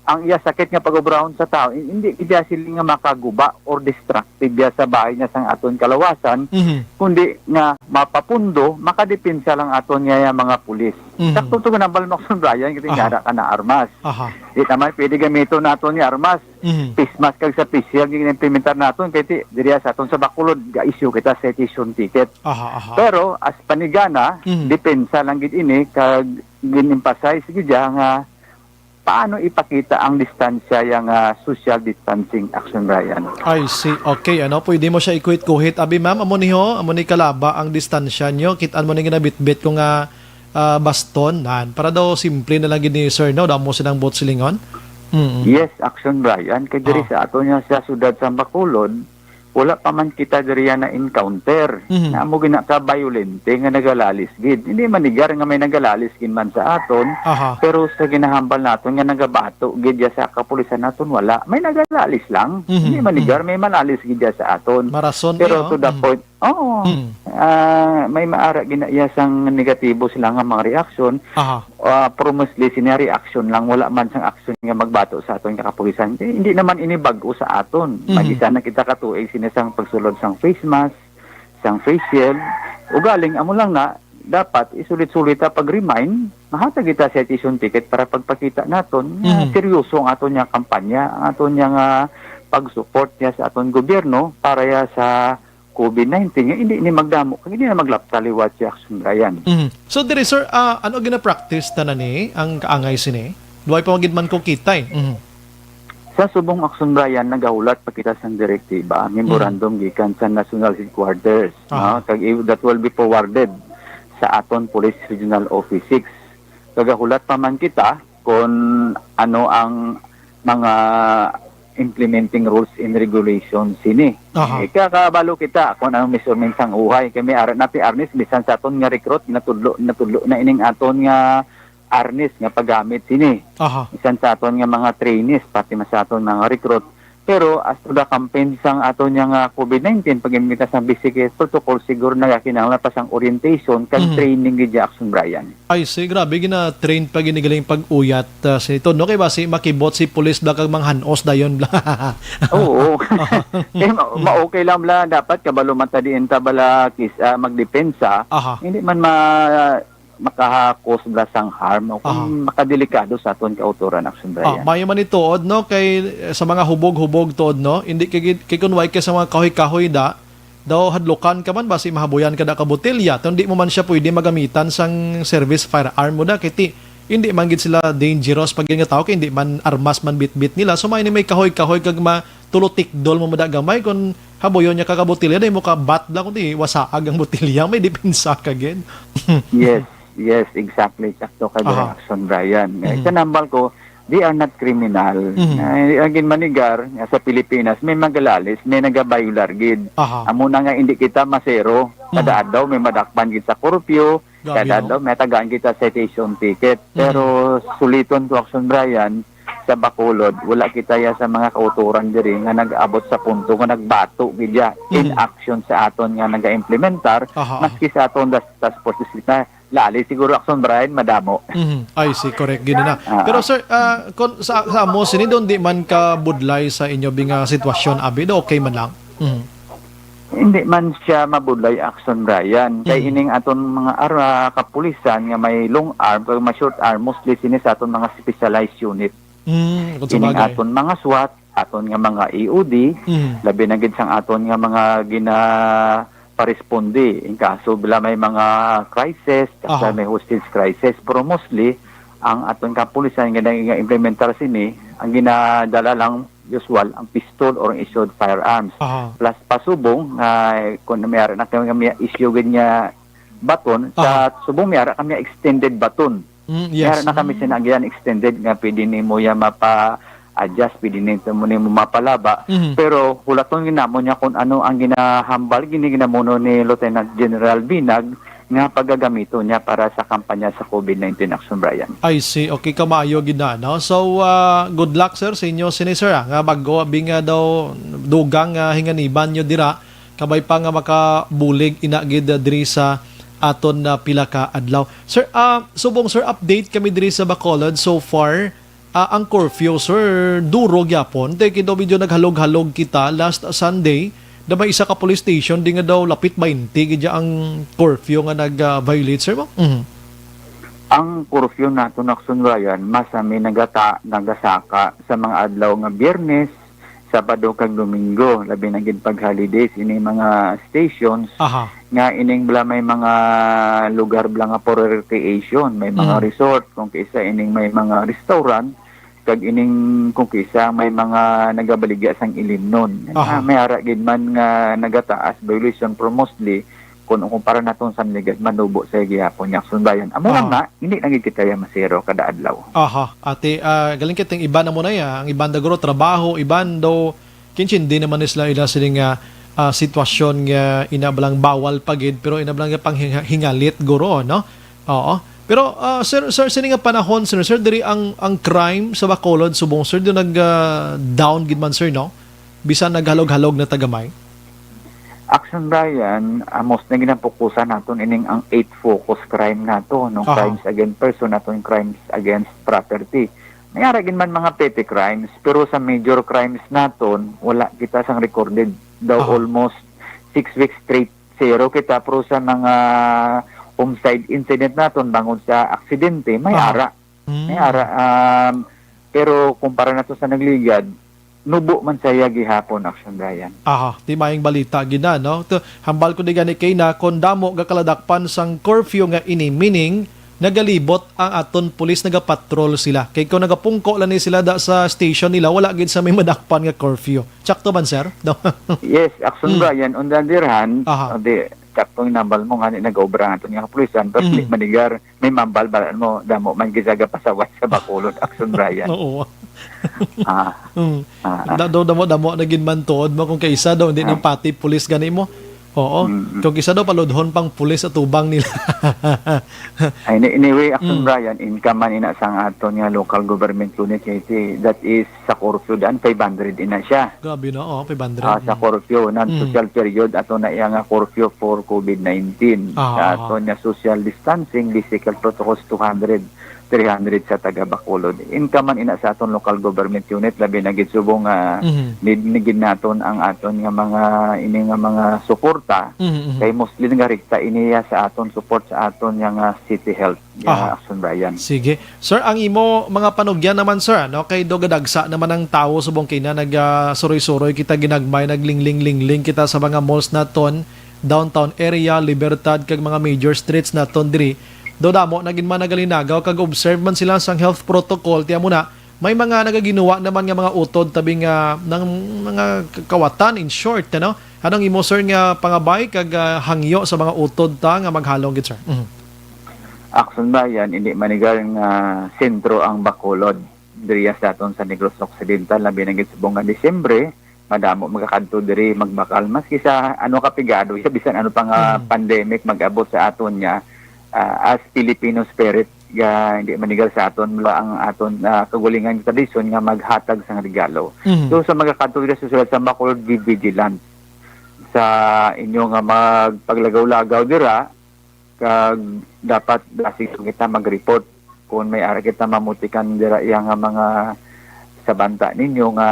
ang iya sakit nga pag-obrahon sa tao, hindi iya sila nga makaguba or destructive iya sa bahay niya sang aton kalawasan, kundi nga mapapundo, makadepensa lang aton nga yung mga pulis. Sakto to nga nabal Maxon Brian, kasi nga ka na armas. Di naman pwede gamito naton ni armas. Pismas kag sa pisya, implementar naton, kaya diriya sa aton sa Bacolod, ga-issue kita citation ticket. Pero, as panigana, depensa lang gid ini, kag ginimpasay, sige nga, paano ipakita ang distansya yung social distancing action, Brian? I see. Okay, pwede mo siya ikuhit-kuhit. Abi ma'am, amo ni kalaba ang distansya nyo. Kitaan mo ni ginabit-bit kung baston. Para daw simple na lang gini sir, no? Daw mo silang bot silingon? Yes, action, Brian. Kaya diri sa ato niya sa sudad sa Bacolod, wala pa man kita diri na encounter na mo ginaka-violente nga nagalalis gid. Hindi manigar nga may nagalalis gid man sa aton, pero sa ginahambal naton nga nagabato gid ya sa kapulisan naton wala. May nagalalis lang. Hindi manigar may malalis gid ya sa aton. Marason pero to the point, may maara ginaya sang negatibo sila nga mga reaction. Pero mostly sina reaction lang, wala man sang action nga magbato sa aton nga kapulisan. Hindi naman inibag-o sa aton. Magisa na kita katuig sinisang pagsulod sang face mask, sang face shield. Ugaling amo lang na dapat isulit-sulit pag-remind, mahatag kita citation ticket para pagpakita naton nga seryoso ang aton nga kampanya, ang aton nga pag-support niya sa aton gobyerno para ya sa COVID-19, hindi ni magdamo, hindi na maglaptaliwat si Action, Brian. So, dire sir, ano gina-practice na ni ang kaangay sini? Duway pa magid man ko kita Sa subong Action, Brian, nagahulat pa kita sang direktiba, memorandum gikan sa National Headquarters, kag that will be forwarded sa aton Police Regional Office 6. Kagahulat pa man kita kung ano ang mga implementing rules and regulations sini. Kakabalo kita kung anong measurement sang uhay. Kami napi arnis, bisan sa aton nga recruit, natudlo na ining aton nga arnis nga paggamit sini. Bisan sa aton nga mga trainees, pati sa aton mga recruit. Pero as to the campaign sang aton nga COVID-19, pag-imita sa basic protocol, siguro na kinahanglan pa sang orientation kag training gid Action, Brian. Ay, si grabe gina-train pa ginigaling pag-uyat sa ito. No, kay ba si makibot si police bla kag manghanos dayon bla. Oo. Okay lang bla, dapat kabalo man ta diin ta bala magdepensa. Hindi man makakos bla sang harm o kung makadelikado sa aton kauturan Action, Brian. Mayo man ituod no kay sa mga hubog-hubog tuod no, hindi kay kunway kay sa mga kahoy-kahoy daw hadlokan ka man basi mahabuyan ka da ka botelya, hindi mo man siya pwede magamitan sang service firearm mo da kay hindi man gid sila dangerous pag nga tao kay hindi man armas man bit-bit nila. So may kahoy-kahoy kag matulutikdol mo da gamay kun habuyon niya ka botelya day mo ka bat da kundi wasaag ang botelya, may depensa ka gid. Yes, exactly. Sakto ka dyan, Action, Brian. Sa nambal ko, they are not criminal. Agin manigar, sa Pilipinas, may magalalis, may nagabayular gid. Amo na nga hindi kita masero. Kada adlaw may madakpan gid sa korupyo, kada adlaw may tagaan kita citation ticket. Pero suliton ko, Action, Brian, sa Bacolod, wala kita ya sa mga kauturan diri nga nag-abot sa punto nga nagbato gidya in action sa aton nga naga-implementar, maski sa aton task force na lali siguro Action, Brian, madamo. I see, correct gini na. Pero sir, kung sa mo sini doon di man ka budlay sa inyo binga sitwasyon abi do okay man lang. Hindi man siya mabudlay Action, Brian. Kay ining aton mga kapulisan nga may long arm o may short arm, mostly sini sa aton mga specialized unit. Ining aton mga SWAT, aton nga mga EOD, labi na gid sang aton nga mga paresponde in kaso bila may mga crisis, kasi may hostage crisis, pero mostly ang aton kapulisan nga implementar sini, ang ginadala lang usual ang pistol or issued firearms plus pasubong kung mayara na kami issue ganyan baton sa subong mayara kami extended baton. Mayara na kami sinagyan extended nga pwede nimo ya adjust, pwede nito mo mapalaba. Pero hulaton ginamo niya kung ano ang ginahambal, ginamuno ni Lieutenant General Binag nga pagagamito niya para sa kampanya sa COVID-19 Action, Brian. I see. Okay, kamayo gina, no? So, good luck, sir, sa inyo, sir, nga bago, binga daw, dugang hinganiban nyo dira, kabay pa nga makabulig, inagid diri sa aton na pila ka adlaw. Sir, subong, sir, update kami diri sa Bacolod so far. ang curfew, sir, duro gyapon. Tay kido medyo naghalog-halog kita last Sunday, da may isa ka police station di nga daw lapit 20 gidya ang curfew nga nag-violate, sir mo? Ang curfew nato Action Ryan, masami nagasaka sa mga adlaw nga Biyernes, Sabado kag Domingo, labi na gid pag holidays ini mga stations. Aha. Nga ining bala may mga lugar bala nga for recreation, may mga resort, kung kisa ining may mga restaurant, kag ining kung kisa may mga nagabaligya sang ilimnon. May ara gid man nga nagataas violation for mostly kung kumpara naton sa ligas manubo sa gihapon yak sundayan. Amo lang na hindi nang kita ya masero kada adlaw. Aha, ate galing kiteng iban na mo na ya, ang iban daguro trabaho, iban do kinchin din naman isla ila siling sitwasyon nga inabalang bawal pagid pero inabalang nga panghingalit guro, no? Oo. Pero sir sini nga panahon sir diri ang crime sa Bacolod subong sir do nag down gid man sir, no? Bisan naghalog-halog na tagamay. Action Brian, most na ginapokusan naton ining ang 8 focus crime nato, no? Crimes against person naton, crimes against property. Mayara gin man mga petty crimes, pero sa major crimes naton wala kita sang recorded daw almost 6 weeks straight zero kita, pero sa mga homicide incident naton bangod sa aksidente may ara. Pero kumpara nato sa nagligad, nubo man saya gihapon Action Brian. Aha, di maayong balita gina, no? Hambal ko di gani kay na kondamo ga kaladakpan sang curfew nga ini, meaning nagalibot ang aton pulis, nagapatrol sila. Kay kung nagapungko lang ni sila da sa station nila, wala gid sa may madakpan nga curfew. Tsakto man sir? No? Yes, Action Brian, on the other hand, sakto nambal mo nga nag-obra nga ito nga kapulisan, pero manigar, may mambal balaan mo, damo, man gizaga pasawat sa Bacolod, Action Brian. Oo. Damo naging mantuod mo kung kaisa daw, hindi ng pati pulis gani mo. Oo. Kung isa daw paludhon pang pulis at tubang nila. Anyway, Action Brian, income man ina sang aton nga local government unit that is sa curfew daan 500 ina siya. Grabe na, 500. Sa curfew nan social period ato na iya nga curfew for COVID-19. Sa aton nga social distancing, physical protocols 200. 300 sa taga Bacolod. Income man ina sa aton local government unit, labi na gid subong nigid naton ang aton nga mga ini nga mga suporta. Kay mostly nga rikta iniya sa aton support sa aton nga city health Action Brian. Sige. Sir, ang imo mga panugyan naman sir, no? Kay dogadagsa naman ang tawo subong kay na nag-suroy-suroy kita ginagmay, naglingling-lingling kita sa mga malls naton, downtown area, Libertad kag mga major streets naton diri. Do damo naging man nagalinagaw kag observe man sila sang health protocol, tiya mo na may mga nagaginawa naman nga mga utod tabing ng mga kawatan in short, ano? Anong imo sir nga pangabay kag hangyo sa mga utod ta nga maghalong gid sir? Action Bayan, hindi manigal nga sentro ang Bacolod diri sa aton sa Negros Occidental, labi na gid subong nga Disyembre, madamo magakadto diri magbakal maski sa ano kapigado, bisan ano pa nga pandemic mag-abot sa aton nya. As Filipino spirit, hindi manigal sa aton mula ang aton kagulingan tradisyon nga maghatag sa regalo. So sa magakadto diri sa sulod sa Bacolod, be vigilant sa inyo nga magpaglagaw-lagaw dira, kag dapat basic kita mag-report kung may ara kita mamutikan dira yang mga sa banta ninyo nga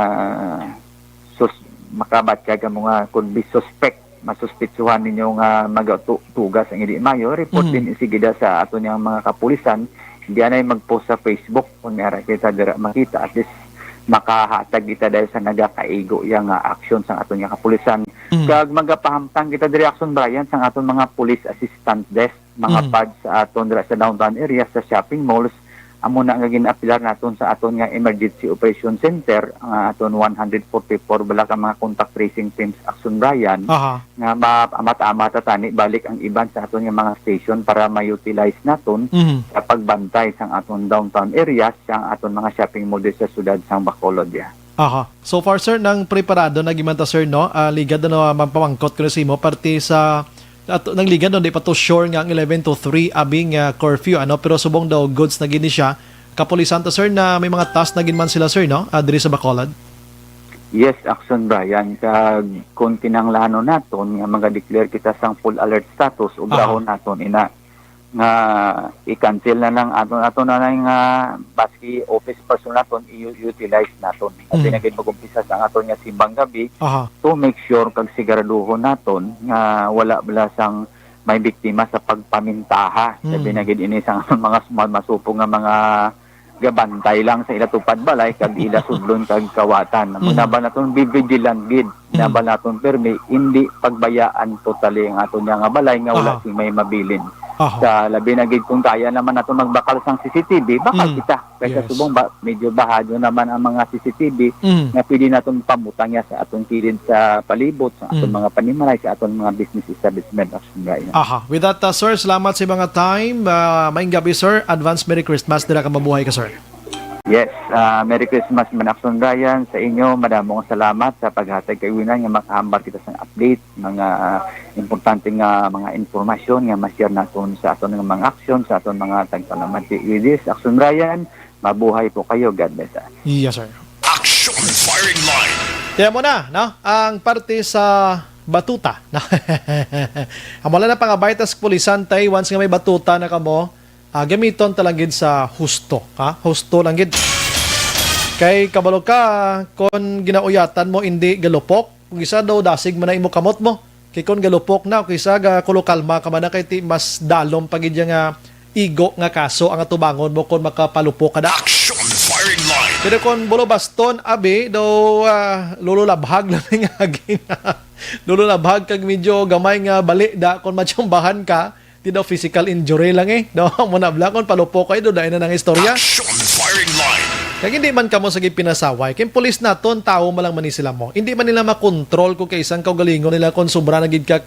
makabat ka mga kung be suspect, masuspitsuhan ninyo nga magtugas ang hindi mayo, report din isigida sa ato niyang mga kapulisan. Hindi anay mag-post sa Facebook kung meron kita dira makita, at least makahatag kita dahil sa nagakaigo yung action sa ato niyang kapulisan. Kag magapahamtang kita diri Action Brian sa aton mga police assistant desk, mga pads sa aton dira sa downtown area, sa shopping malls. Amo na nga ginapilar naton sa aton nga emergency operation center, ang aton 144 bala ka mga contact tracing teams Action Brian, nga mata-amata tani balik ang iban sa aton nga mga station para ma-utilize naton sa pagbantay sa aton downtown area, sa aton mga shopping mall sa siyudad sang Bacolod. So far sir, nang preparado na gimanta sir, no? Ligad na mapamangkot ko na si mo parte sa nang ligad doon, di pa to sure nga ang 11 to 3 abing curfew, ano? Pero subong daw goods na gini siya. Kapulisan to sir na may mga task na ginman sila sir, no? Diri sa Bacolod. Yes, Action Brian. Kag kung kinanglano naton nga mga declare kita sang full alert status, ubrahon naton ina nga i-cancel na lang aton na lang nga baski office person naton i-utilize naton. At pinagid mag-umpisa sa aton nga simbang gabi to make sure kag siguraduhon naton nga wala bala sang may biktima sa pagpamintaha. Sabi na gid ini sa mga masupong nga mga gabantay lang sa ila tupad balay kag ila sudlon kag kawatan. Muna ba naton be vigilant gid. Na ba naton permi hindi pagbayaan totally ang aton nga balay nga wala sing may mabilin. Sa labi na gid kung kaya naman naton magbakal sang CCTV, bakal kita. Kaysa subong medyo bahadyo naman ang mga CCTV nga pwede naton pamutang sa atong kilid sa palibot, sa atong mga panimalay, sa atong mga business establishment. With that, sir, salamat sa mga time. Maayong gabi, sir. Advance Merry Christmas. Dila ka mabuhay ka, sir. Yes, Merry Christmas man Action Brian sa inyo. Madamong salamat sa paghatag kay Winan nga makahambar kita sa update, mga importante nga mga informasyon nga ma-share naton sa aton nga mga action, sa aton mga tagpalamanti. With this, Action Brian, mabuhay po kayo. God bless. Yes, sir. Action Firing Line. Tiyan mo na, no? Ang parte sa batuta. Amala na pangabaitas pulisan tay, once nga may batuta na kamo, gamiton talagid sa husto. Husto lang gid. Kay kabalo ka, kung ginauyatan mo, hindi galupok. Kung isa daw, dasig man na imo kamot mo. Kay kung galupok na, kung isa kulukalma ka man na, kay ti mas dalom pagid nga igo nga kaso ang atubangon mo kung makapalupok ka na. Action Firing Line. Pero kung bulo baston, abi, daw lululabhag lang nga lululabhag kag medyo gamay nga bali da kung matyambahan ka, di daw physical injury lang daw mo na blakon palupok kayo dahil na ng istorya. Action Firing Line. Kaya hindi man kamo sa pinasaway. Kaya pulis naton, tao malang man sila mo. Hindi man nila makontrol kung kaisang kaugalingon nila kung sobra na gid ka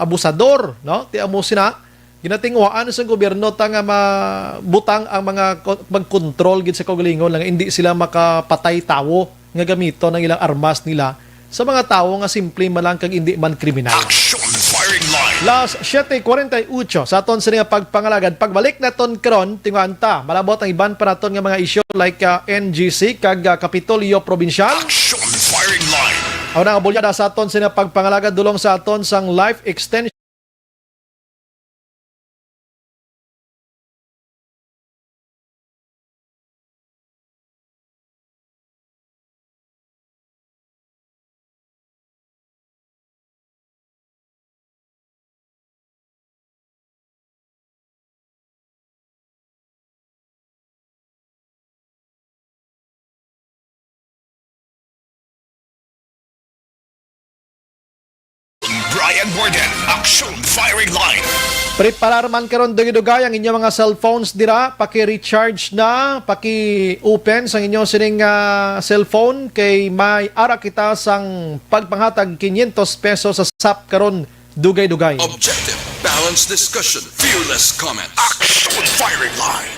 abusador, no? Ti amo sina ginatingwaan sa gobyerno ta nga mabutang ang mga magkontrol gid sa kaugalingon lang hindi sila makapatay tawo nga gamito ng ilang armas nila sa mga tao nga simple malang kag hindi man kriminal. Action Firing Line. Las 7:48 sa aton sa nga pagpangalagad. Pagbalik naton karon tinguan ta malabot ang iban pa naton nga mga isyu like NGC kag Kapitolyo Provincial. Action Firing Line. Aw na bulyada sa aton sa nga pagpangalagad dulong sa aton sang life extension. Brian Borden, Action Firing Line. Prepararman karon dugay-dugay ang inyong mga cellphones dira, paki-recharge na, paki-open sa inyong sining cellphone kay may ara kita sang pagpanghatag 500 pesos sa SAP karon dugay-dugay. Objective, balanced discussion, fearless comments. Action Firing Line.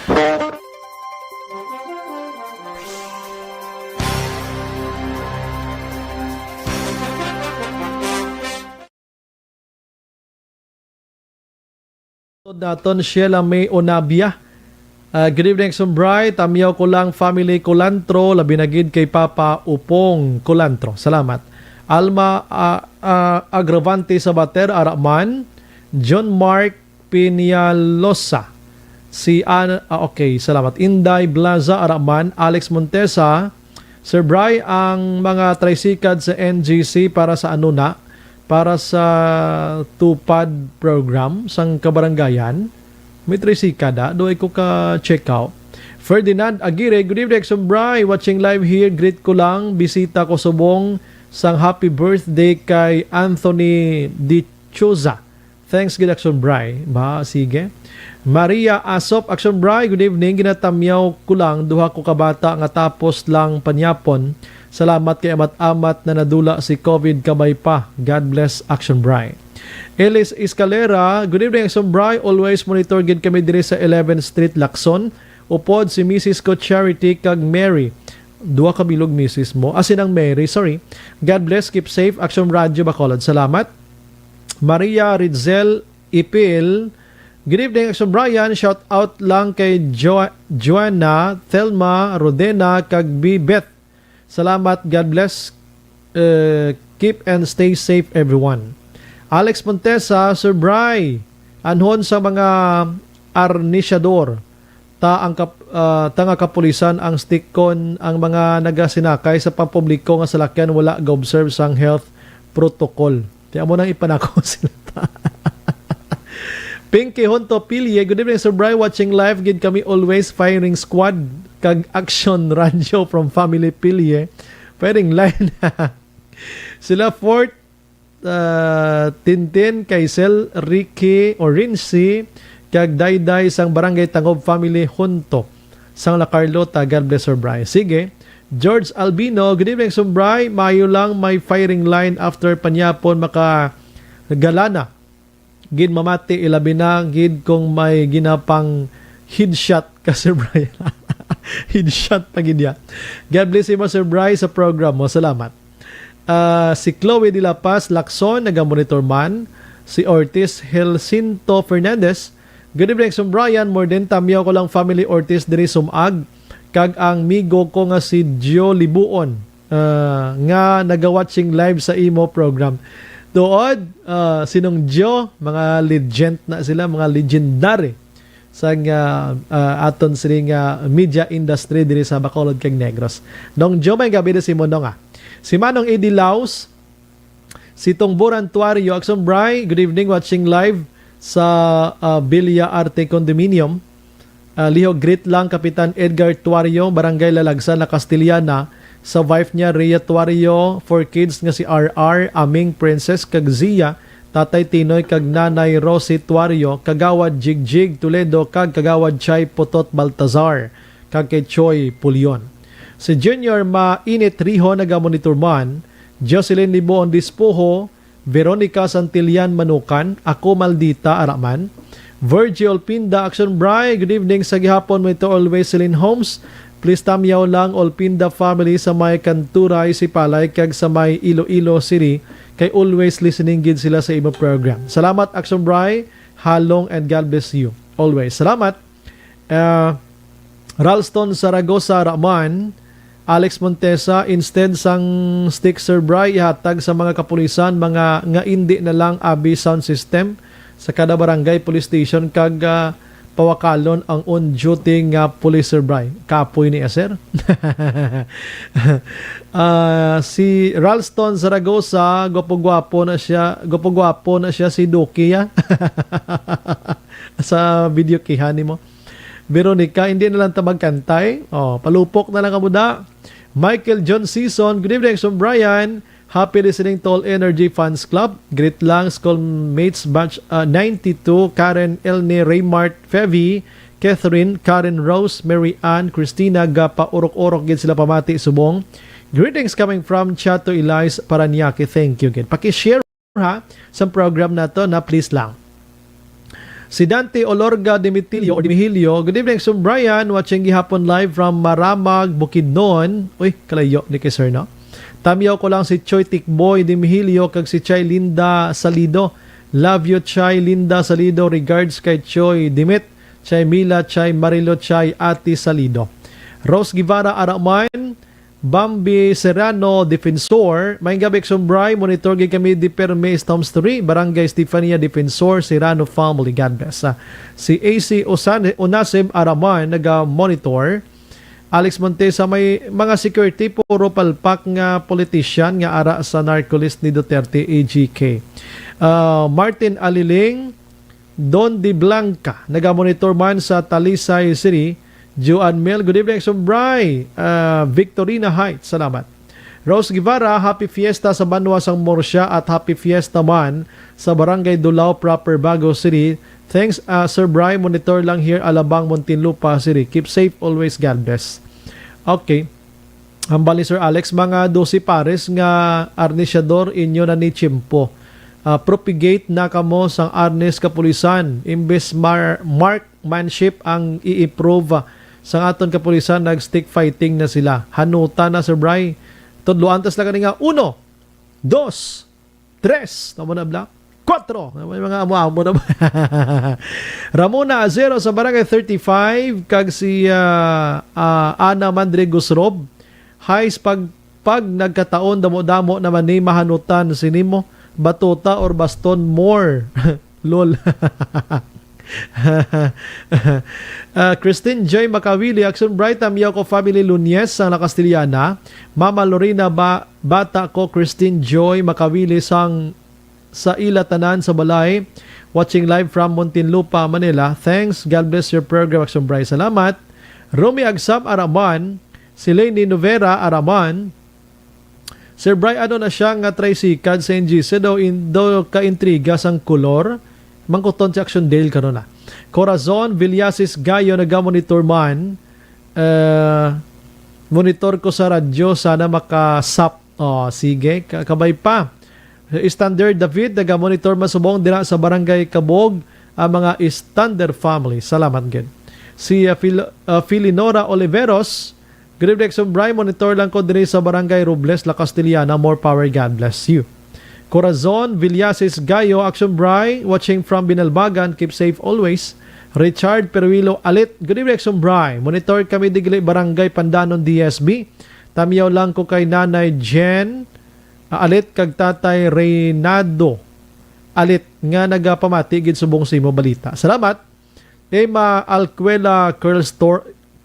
Daton Sheila May Onabia. Good evening, Sumbray. Tamiyaw ko lang family Kulantro. Labi na gid kay Papa Upong Kulantro. Salamat. Alma Agravante sa Bater, Araman. John Mark Piñalosa. Si Ana, okay, salamat. Inday Blaza, Araman. Alex Montesa. Sir Bray, ang mga tricycad sa NGC para sa ano na? Para sa tupad program sang kabarangayan. May tricycada. Doon ko ka-check out. Ferdinand Aguirre, good evening, Sumbray. Watching live here. Greet ko lang. Bisita ko subong sang happy birthday kay Anthony Dichosa. Thanks, good Action Bray. Ba, sige. Maria Asop, Action Bray, good evening. Ginatamyaw ko lang. Duha ko kabata nga tapos lang panyapon. Salamat kay amat-amat na nadula si COVID kamay pa. God bless, Action Bray. Elis Escalera, good evening, Action Bray. Always monitor gid kami diri sa 11th Street, Lacson. Upod si Mrs. ko Charity kag Mary. Dua ka bilog Mrs. mo. Asin ang Mary, sorry. God bless, keep safe. Action Radio Bacolod. Salamat. Maria Ritzel Ipil, good evening, Action Brian. Shout out lang kay Joanna, Thelma, Rodena, kag Beth. Salamat, God bless. Keep and stay safe, everyone. Alex Montesa, Sir Bry, Anhon sa mga arnisyador, tanga kapulisan ang stickon ang mga nagasinakay sa pampubliko nga salakyan wala ga-observe sang health protocol. Tiyan mo nang ipanako sila. Pinky Honto Pilye, good evening Sir Bri, watching live gid kami always firing squad kag action radio from family Pilye. Firing line. Sila Fort Tintin, Kaisel, Ricky or Rincy kag Dayday sang Barangay Tangob family Honto sang La Carlota. God bless Sir Bri. Sige. George Albino, good evening Sir Bri, mayo lang may firing line after panyapon maka galana. Gid mamati ilabi na gid kung may ginapang headshot ka Sir Bri. Headshot pa gid ya. God bless you Sir Bri sa program mo. Salamat. Si Chloe de la Paz Lacson, naga-monitor man. Si Ortiz Helsinto Fernandez, good evening Sir Brian, more than tamyaw ko lang family Ortiz diri sumag. Kag ang migo ko nga si Gio Libuon nga naga-watching live sa imo program. Tuod, sinong Gio, mga legend na sila, mga legendary sa aton sining media industry diri sa Bacolod kag Negros. Nong Gio, may gabi na si Mondong Si Manong Eddie Laos, si Tongboran Tuario, Axon Bri, good evening, watching live sa Villa Arte Condominium. Liho, greet lang Kapitan Edgar Tuario, Barangay Lalagsan, La Castillana, sa wife niya Rhea Tuario, 4 kids nga si RR, Aming Princess kag Zia, Tatay Tinoy kag Nanay Rosie Tuario, Kagawad Jigjig Toledo kag Kagawad Chay Potot Baltazar kag kay Choy Pulion. Si Junior Mainit Riho naga-monitor man, Jocelyn Liboon Dispoho, Veronica Santillan Manukan, ako Maldita Araman, Virgil Pinda Action Bri, good evening sa gihapon mo ito always Celine Holmes. Please tamyaw lang all Pinda family sa may Kanturay, Sipalay, kag sa may Iloilo City. Kay always listening gid sila sa imo program. Salamat Action Bri, halong and God bless you. Always. Salamat. Ralston Saragosa Raman, Alex Montesa, instead sang stick Sir Bri, ihatag sa mga kapulisan, mga nga hindi na lang abi sound system sa kada barangay police station kag pawakalon ang on-duty nga police Sir Bri. Kapoy ni sir. Si Ralston Zaragoza, gwapo-gwapo na siya si Dukia. Sa video kihani mo. Veronica, hindi na lang magkantay. Palupok na lang kamuda. Michael John Season, good evening Sir Brian. Happy listening to All Energy Fans Club. Great lang, Schoolmates Batch 92, Karen Elne, Raymart, Fevi, Catherine, Karen Rose, Mary Ann, Christina, Gapa, Urok-Urok, gid sila pamati, subong. Greetings coming from Chato Elias, Paranaque. Thank you, gid. Paki-share ha sa program na to na please lang. Si Dante Olorga Dimitilio, good evening Sir Brian, watching gihapon live from Maramag, Bukidnon. Uy, kalayo ni kay sir, no? Tamiyaw ko lang si Choy Tikboy Dimihilio kag si Chay Linda Salido. Love you Chay Linda Salido. Regards kay Choy Dimit, Chay Mila, Chay Marilo, Chay Ati Salido. Rose Guevara Araman, Bambi Serrano Defensor. May gabi Sombray, monitor gay kami di Perme Storms 3, Barangay Stefania Defensor, Serrano Family. God bless. Si AC Onasem Araman naga-monitor. Alex Montesa, may mga security puro palpak nga politician nga ara sa narcolist ni Duterte AGK. Martin Aliling, Don Di Blanca, naga-monitor man sa Talisay City. Joan Mel, good evening Sombray. Victorina Heights, salamat. Rose Guevara, happy fiesta sa Banwa sang Morsya at happy fiesta man sa Barangay Dulao Proper, Bago City. Thanks, Sir Brian. Monitor lang here, Alabang, Muntinlupa City. Keep safe always. God bless. Okay. Hambal ni Sir Alex, mga 12 pares nga arnesyador inyo na ni Chimpo. Propagate na kamo sang arnes kapulisan. Imbes markmanship ang i-improve sang aton kapulisan, nag-stick fighting na sila. Hanuta na Sir Brian. Tudluan tas lang nga 1, 2, 3. Tama na Black. 4. May mga amo-amo na ba? Ramona Azero sa Barangay 35. Kag si Ana Mandregos Rob. Highs pag nagkataon, damo-damo naman ni mahanutan sinimo. Batuta or baston more. Lol. Christine J. Makawili, Action Bright, amiyaw ko family Lunyes sang La Castellana. Mama Lorena, bata ko Christine Joy Makawili sang sa Ilatanan sa Balay. Watching live from Muntinlupa, Manila. Thanks. God bless your program, Action Bright. Salamat. Romy Agsam Araman, si Lenny Novera Araman. Sir Bry, ano na siya nga tricycad sa NGC daw ka-intriga sang kolor. Mangkuton si Action Dale karon na. Corazon Villasis Gayo naga-monitor man. Monitor ko sa radyo, sana makasap. Oh, sige, kabay pa. Standard David naga-monitor masubong dira sa Barangay Kabog ang mga Standard family. Salamat gid. Si Filinora Oliveros, good evening, Action Bry. Monitor lang ko diri sa Barangay Robles, La Castellana. More power, God bless you. Corazon Villasis Gayo, Action Bry, watching from Binalbagan. Keep safe always. Richard Peruilo Alit, good evening, Action Bry. Monitor kami digili Barangay Pandanon, DSB. Tamiyaw lang ko kay Nanay Jen Alit kag Tatay Reynado Alit nga nagapamatigid subong simo balita. Salamat. Emma Alcuela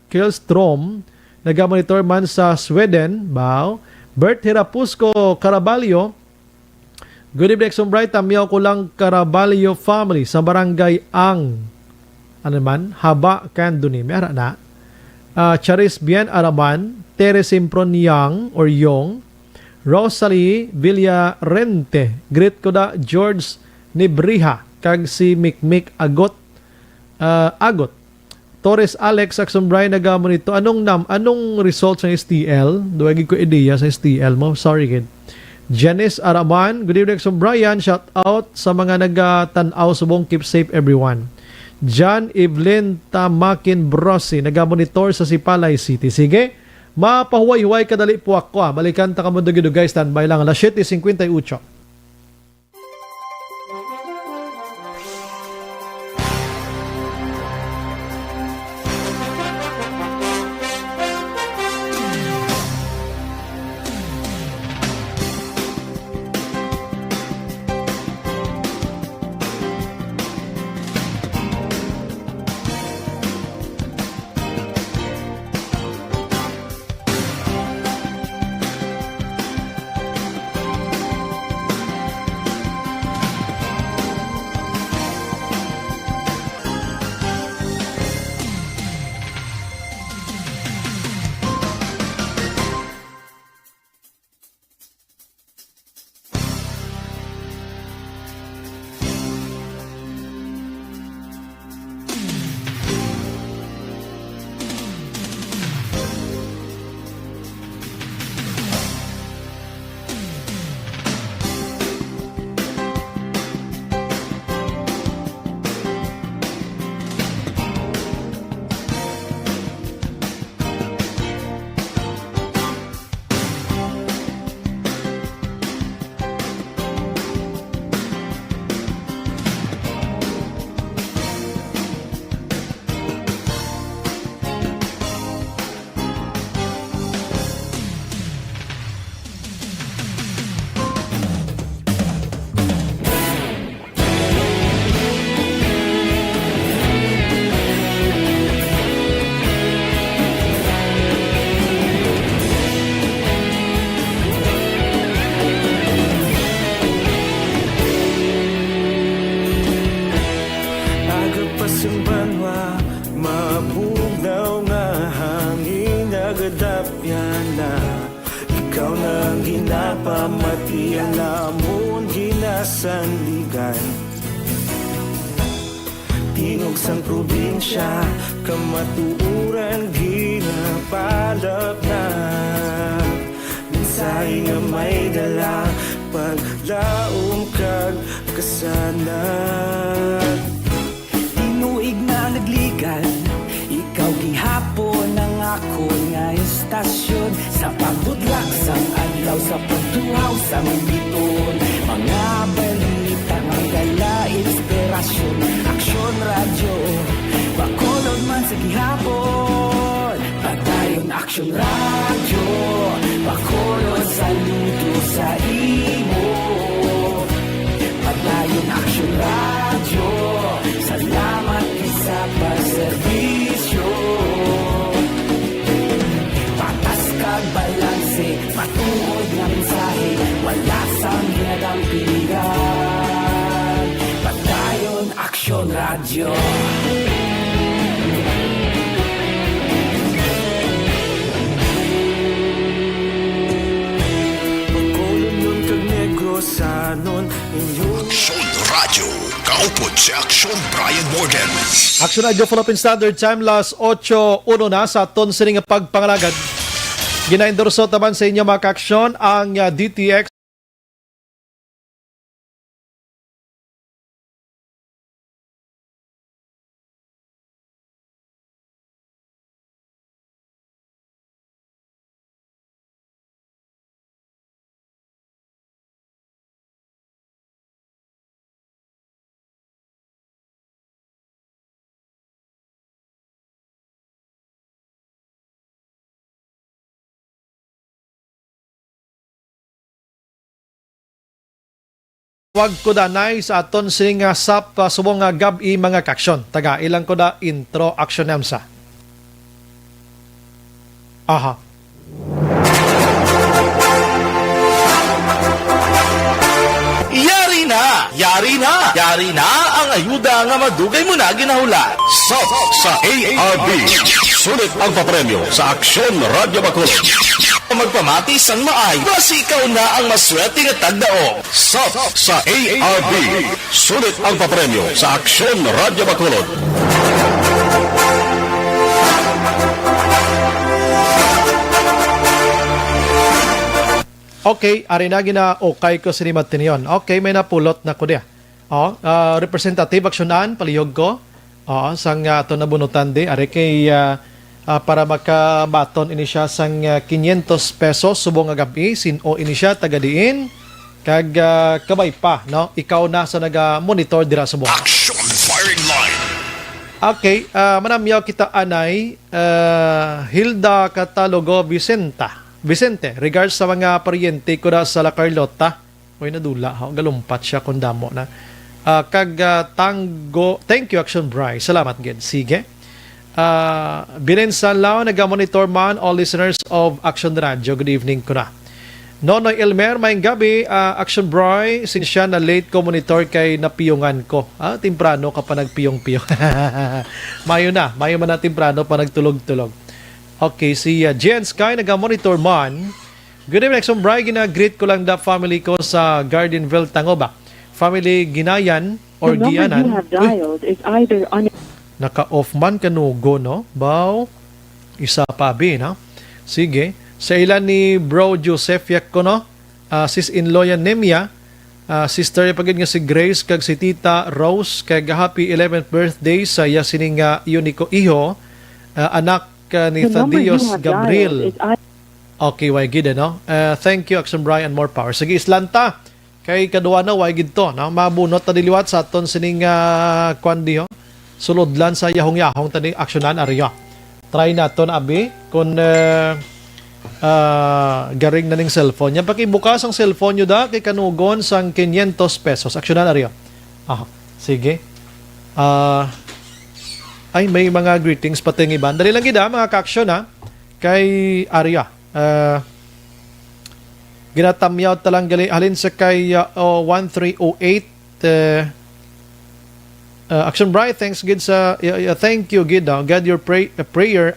Kjellstrom, nagamonitor man sa Sweden. Bao. Bert Hirapusco Caraballo, good evening, Action Bright. Tamiyaw ko lang Caraballo family sa Barangay Ang Haba Candoni. May ara na. Charis Bien Araman, Teres Impron Yang or Yong, Rosalie Villarente, greet ko da George Nebriha, kag si Mikmik Agot, Torres Alex, Action Brian, nagamon ito. Anong results ng STL? Duwagin ko ideya sa STL mo. Sorry, kid. Janice Araman, good evening, Action Brian. Shout out sa mga nagatanaw subong. Keep safe, everyone. John Evelyn Tamakin Brosi, nagamonitor sa Sipalay City. Sige, mapahuway-huway kadali po ako. Balikan ta ka mo dugido, guys. Standby lang. Alas 7:58. Pamatian namon ginasandigan tingog sang probinsya kamatuuran ginapalap na minsay nga may dala paglaom kag kasanan tinuig na nagligan ikaw gihapon ang ako nga estasyon sa pagbudlak sang adlaw sa pagtuhaw sa biton mga balita ng dala inspirasyon Aksyon Radyo bakolod man sa gihapon pagdayon Aksyon Radyo bakolod sa luto sa imo pagdayon Aksyon Radyo pagbalanse, patuod na mensahe, wala sang hinadang pilihan. Pagdayon, Aksyon Radio. Pagkulong nun kag negrosanon, inyong Aksyon Radio. Kaupod si Aksyon Brian Morgan. Action Radio Philippine Standard Time, las 8:01 na sa aton sining pagpangalagad. Gina-endorso taman sa inyo mga ka-aksyon ang DTX wag ko da nay sa aton sining sap subong nga gabi mga ka-aksyon. Taga ilang ko da intro action namsa. Aha. Yari na! Yari na! Yari na ang ayuda nga madugay mo na ginahula. Sa ARB. Sulit ang papremyo sa Aksyon Radio Bacolod. Magpamati sang maay, basi ikaw na ang maswerte nga tagdaong. Sa ARB. Sulit ang papremyo sa Aksyon Radio Bacolod. Okay, ari na gina okay ko sinimat tiniyon. Okay, may napulot na ko dia. Representative aksyonan palihog ko. Sang ato nabunutan di ari kay para makabaton ini siya sang 500 pesos subong nga gabi sino ini siya tagadiin kag kabay pa no ikaw na sa naga-monitor dira subong. Action Firing Line. Okay, manamyaw kita anay Hilda Catalogo Vicente, regards sa mga paryente ko na sa La Carlota. Uy, nadula. Galumpat siya kung damo na. Thank you, Action Bry. Salamat, Ged. Sige. Binensan lao, nag-monitor man all listeners of Action Radio. Good evening ko na. Nonoy Elmer, mayang gabi, Action Bry, since siya na late ko monitor kay napiyungan ko. Timprano ka pa nagpiyong-piyong. Mayo man na timprano pa nagtulog-tulog. Okay, si Jen Sky, nag-monitor man. Good evening, Action Bry. Gina-greet ko lang the family ko sa Gardenville, Tangoba. Family Ginayan or Gianan. Naka-off man kanugo, no? Bow. Isa pa, no? Sige. Sa ilan ni Bro Joseph yak ko, no? Sis-in-law yan Nemia. Sister pagid nga si Grace kag si Tita Rose kag happy 11th birthday sa yasining Unico Iho. Anak ni Thaddeus Gabriel. Okay, why gid no? Thank you, Action Brian, more power. Sige, islanta. Kay kaduwa na, why gid to, no? Mabunot na diliwat sa aton sining kwandi, sulodlan sa yahong-yahong tani aksyonan ariya. Try naton abi kung garing na ning cellphone niya. Pakibukas ang cellphone nyo da kay kanugon sang 500 pesos. Aksyonan ariya. Sige. Ay, may mga greetings pati ng iban. Dali lang gida, mga ka-aksyon kay Arya. Ginatamyaw talang gali. Halin sa kay 1308. Action Bright, thanks gid sa, thank you gid. God your prayer.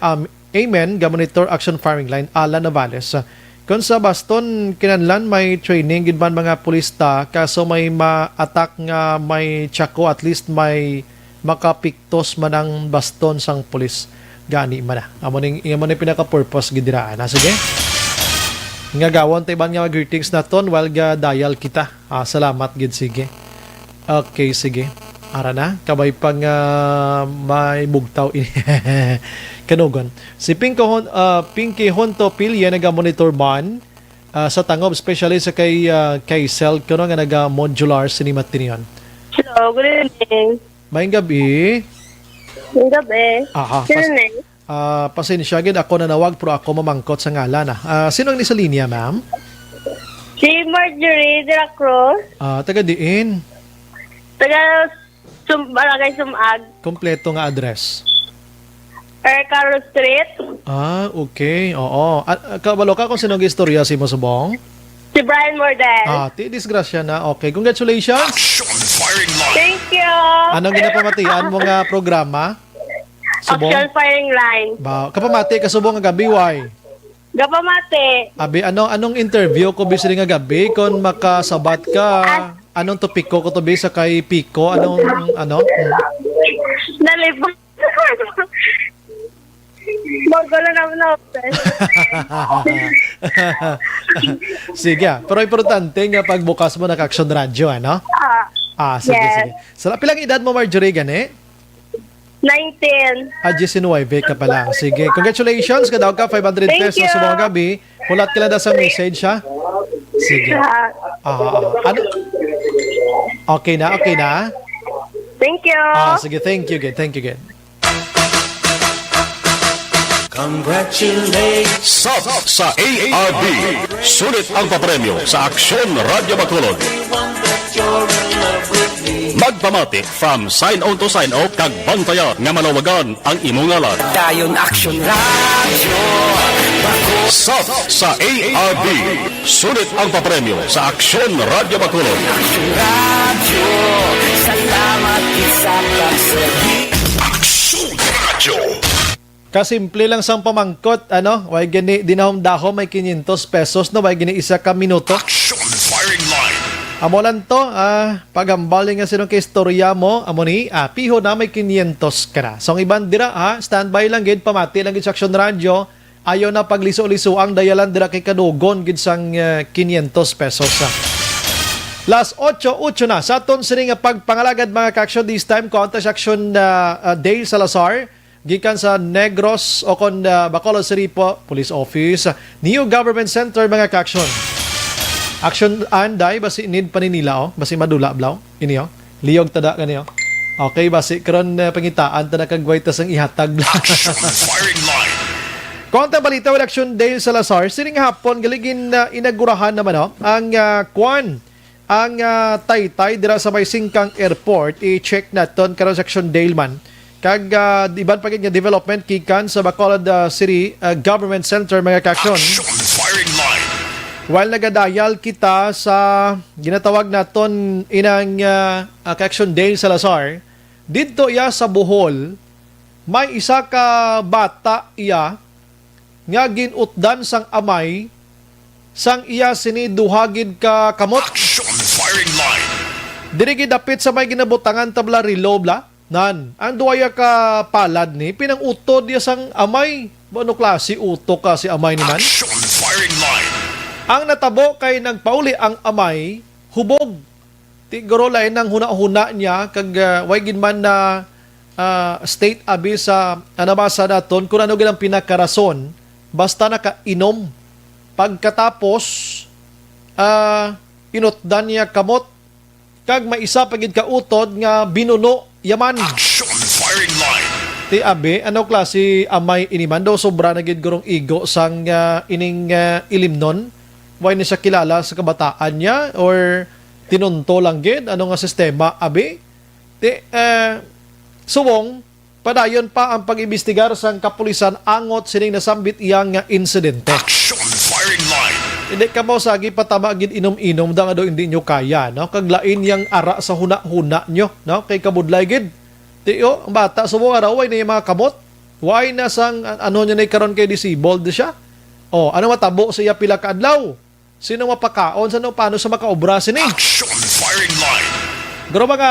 Amen. Gamonitor Action Firing Line. Alan Navales. Kung sa baston, kinanlan may training gid man mga pulista. Kaso may ma-attack nga may tsako. At least may makapiktos man ang baston sang pulis gani man na. Amo ning pinaka-purpose gidiraan. Sige. Nga gawon tay ban nga greetings naton while ga dial kita. Salamat gid sige. Okay, sige. Ara na kabay pang may bugtaw ini. Kanugon. Si Pinky Honto Pilya naga-monitor man sa Tangob, especially sa kay Cell kuno nga naga-modular sinimat tiniyon. Hello, good evening. Maying gabi. Maying gabi. Pasensya gid ako na nawag pero ako mamangkot sa ngalan. Sino ang nisa linya, ma'am? Si Marjorie de la Cruz. Taga diin. Taga Barangay Sumag. Kompleto nga address. Carol Street. Ah, okay. Oo. Kabalo ka kung sinong istorya si mo subong? Si Brian Mordel. Ti disgrasya na. Okay, congratulations. Action firing line. Thank you. Anong ginapamatian mo nga programa? Action firing line. Kapamati ka subong nga gabi, why? Gapamate. Abi, anong interview ko bisig nga gabi kung makasabat ka? Anong topiko ko to be sa kay Pico? Ano? Nalipot. Magkala naman na open. Sige. Pero importante nga pagbukas mo ng Action Radio, ano? Sige, yes. sige. Pilang edad mo, Marjorie, gani? 19. 19 ka pa lang. Sige. Congratulations. Kadaw ka, 500 Thank pesos you. sa mga gabi. Hulat ka lang na sa message, ha? Sige. Ano? Okay na? Thank you. Sige. Thank you, good. Congratulations. Sub sa ARB. Sulit ang papremyo sa Aksyon Radio Bacolod. Magpamati from sign-on to sign-off kag bantayan nga malawagan ang imong ngalan. Dayon Action Radio. Sub sa ARB. Sulit ang papremyo sa Aksyon Radio Bacolod. Action Radio. Salamat isa kasabi. Action Radio. Kasimple lang sang pamangkot, ano? Way gini dinahom daho may 500 pesos no, way gini isa ka minuto. Action firing line. Amo lang to, pagambaling nga sinong kay istorya mo, amo ni, piho na may 500 ka na. So ang iban dira, standby lang gid, pamati lang gid sa Action Radio, ayaw na pagliso-liso ang dayalan dira kay kadugon gid sang 500 pesos. Last 8 na, sa aton sini nga pagpangalagad mga ka-action, this time, Counter Action Dale Salazar, gikan sa Negros o kon Bacolod City po, Police Office, New Government Center mga ka-action. Action anday basi need paninila basi madula blaw ini liyog tada kani okay basi karon pangitaan tada kag waitas ang ihatag. Firing line. Konta balita with Action Dale Salazar sining hapon galigin inagurahan naman ang ang taytay dira sa may Singkang Airport. I-check naton karon sa Action Dale man kag iban pa nga development kikan sa Bacolod City Government Center mga ka-action. Firing line. While nagadayal kita sa ginatawag naton inang ka-action Dale Salazar, dito iya sa Bohol, may isa ka bata iya nga ginutdan sang amay sang iya siniduhagid ka kamot. Action firing line. Diri dapit sa may ginabutangan tabla rilobla nan ang duaya ka palad ni pinangutod iya sang amay. Ano klase uto ka si amay ni man? Action firing line. Ang natabo kay nagpauli ang amay, hubog. Tiguro lain ng huna-huna niya, kag waygin man na state abi sa anabasa naton, kung ano gilang pinakarason, basta nakainom. Pagkatapos, inutdan niya kamot, kag maisa pagid kautod nga binuno yaman. Action firing line. Ti abi, ano klase amay iniman? Do sobra na gid gurong igo sang ining ilimnon. Why ni siya kilala sa kabataan niya or tinunto lang gid ano nga sistema abi suwong padayon pa ang pag-imbestigar sang kapulisan angot sining nasambit iyang insidente. Action firing line. Hindi ka mo sagi patama gid inom-inom da nga do hindi nyo kaya no kaglain yang ara sa huna-huna nyo no kay kabudlay gid tiyo ang bata suwong araw way na yung mga kamot why na sang ano niya na karon kay disabled siya ano matabo siya pila ka adlaw. Sino mapakaon? Paano sa makaobra sini? Action firing line. Pero mga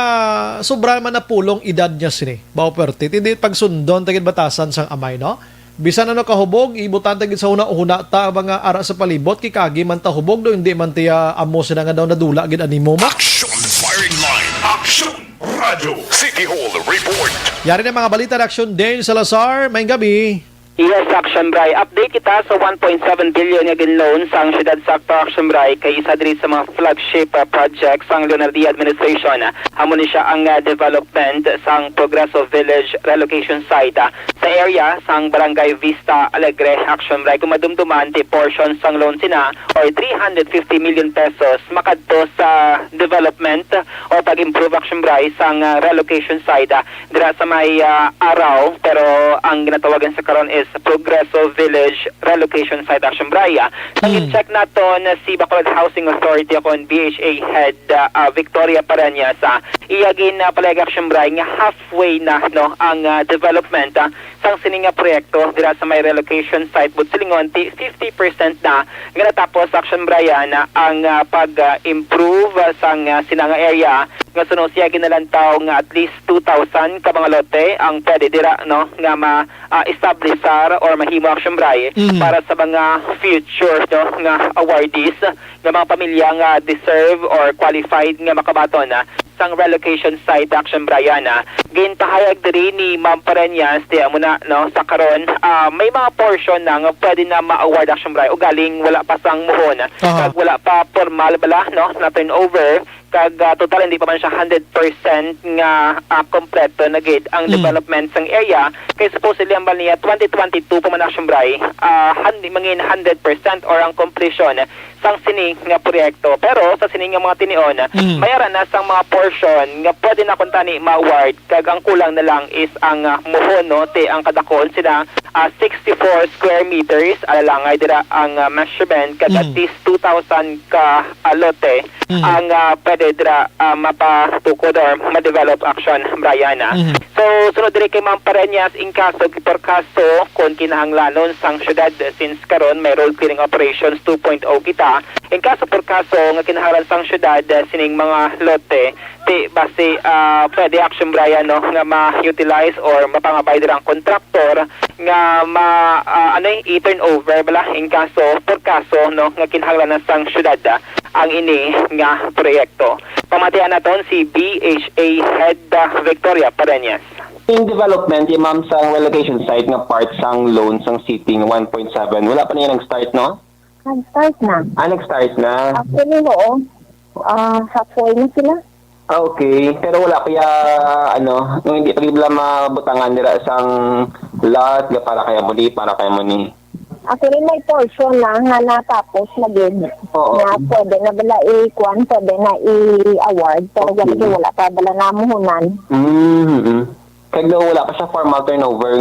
sobra man na pulong edad niya sini. Bauperti. Hindi pagsundon tagid batasan sang amay, no? Bisan ano kahubog, ibutan tagid sa una-una ta mga ara sa palibot, kikagi man ta hubog do, hindi man tiya amo sila nga daw nadula gid animo mo. Action firing line. Action Radio City Hall report. Yari na mga balita ng Action Dale Salazar, may gabi. Yes, Action Bray. Update kita sa 1.7 billion nga ginloan sa siyudad sakto Action Bray kay isa diri sa mga flagship projects sang Leonardia Administration. Amo ni siya ang development sang Progreso Village relocation site sa area sang Barangay Vista Alegre Action Bray. Kung madumduman ti portion sang loan sina or 350 million pesos makadto sa development o pag-improve Action Bray sang relocation site dira sa may araw, pero ang ginatawagan sa karon is Progreso Village Relocation Site Action Braya. Nag-check naton si Bacolod Housing Authority akon BHA Head Victoria Parañas. Iyagin palag Action Braya nga halfway na no ang development sang sining proyekto dira sa may relocation site but silingon 50% na nga natapos Action Braya na ang pag-improve sang sinang area nga suno siya ginalantaw nga at least 2,000 ka mga lote ang pwede dira no nga ma-establishar or mahimo Action Bray para sa mga future no nga awardees nga mga pamilya nga deserve or qualified nga makabaton sang relocation site Action Brayana. Ginpahayag diri ni Ma'am Parañas di amo na no sa karon may mga portion na nga pwede na ma-award Action Bray o galing wala pa sang muhon kag wala pa formal bala no na turnover kag total hindi pa man siya 100% nga kompleto na gid ang development sang area kay supposedly ang niya 2022 pa man Action Bray mangin 100% or ang completion sang sining nga proyekto, pero sa sining nga mga tinion mayara na sang mga portion nga pwede na kuntani ma-award kag ang kulang na lang is ang muhon no te ang kadakon sila 64 square meters alalangay dira ang measurement kag at least 2,000 ka lote ang pwede dira mapatukod or ma-develop Action Brayana. So sunod diri kay Ma'am Parañas in kaso por kaso kung kinahanglanon sang syudad since karon may road clearing operations 2.0 kita in kaso por kaso nga kinahanglan sang syudad sining mga lote ti base pwede Action Bryan no nga ma-utilize or mapangabay dira ang kontraktor nga i-turn over bala in kaso por kaso no nga kinahanglan sang syudad ang ini nga proyekto. Pamatian naton si BHA Head Victoria Parañas. In development, yung ma'am sa relocation site nga part sang loan sang city nga 1.7, wala pa niya nag-start, no? Nag-start na. Nag-start na? Actually, oo. Halfway na sila. Okay, pero wala pa nung hindi pa gibla mabutangan nila sang lot, para kaya mo ni. Actually, may portion na nga natapos na din. Na pwede na bala i-kwan, pwede na i-award, pero wala pa bala namuhunan. Kaya wala pa siya formal turnover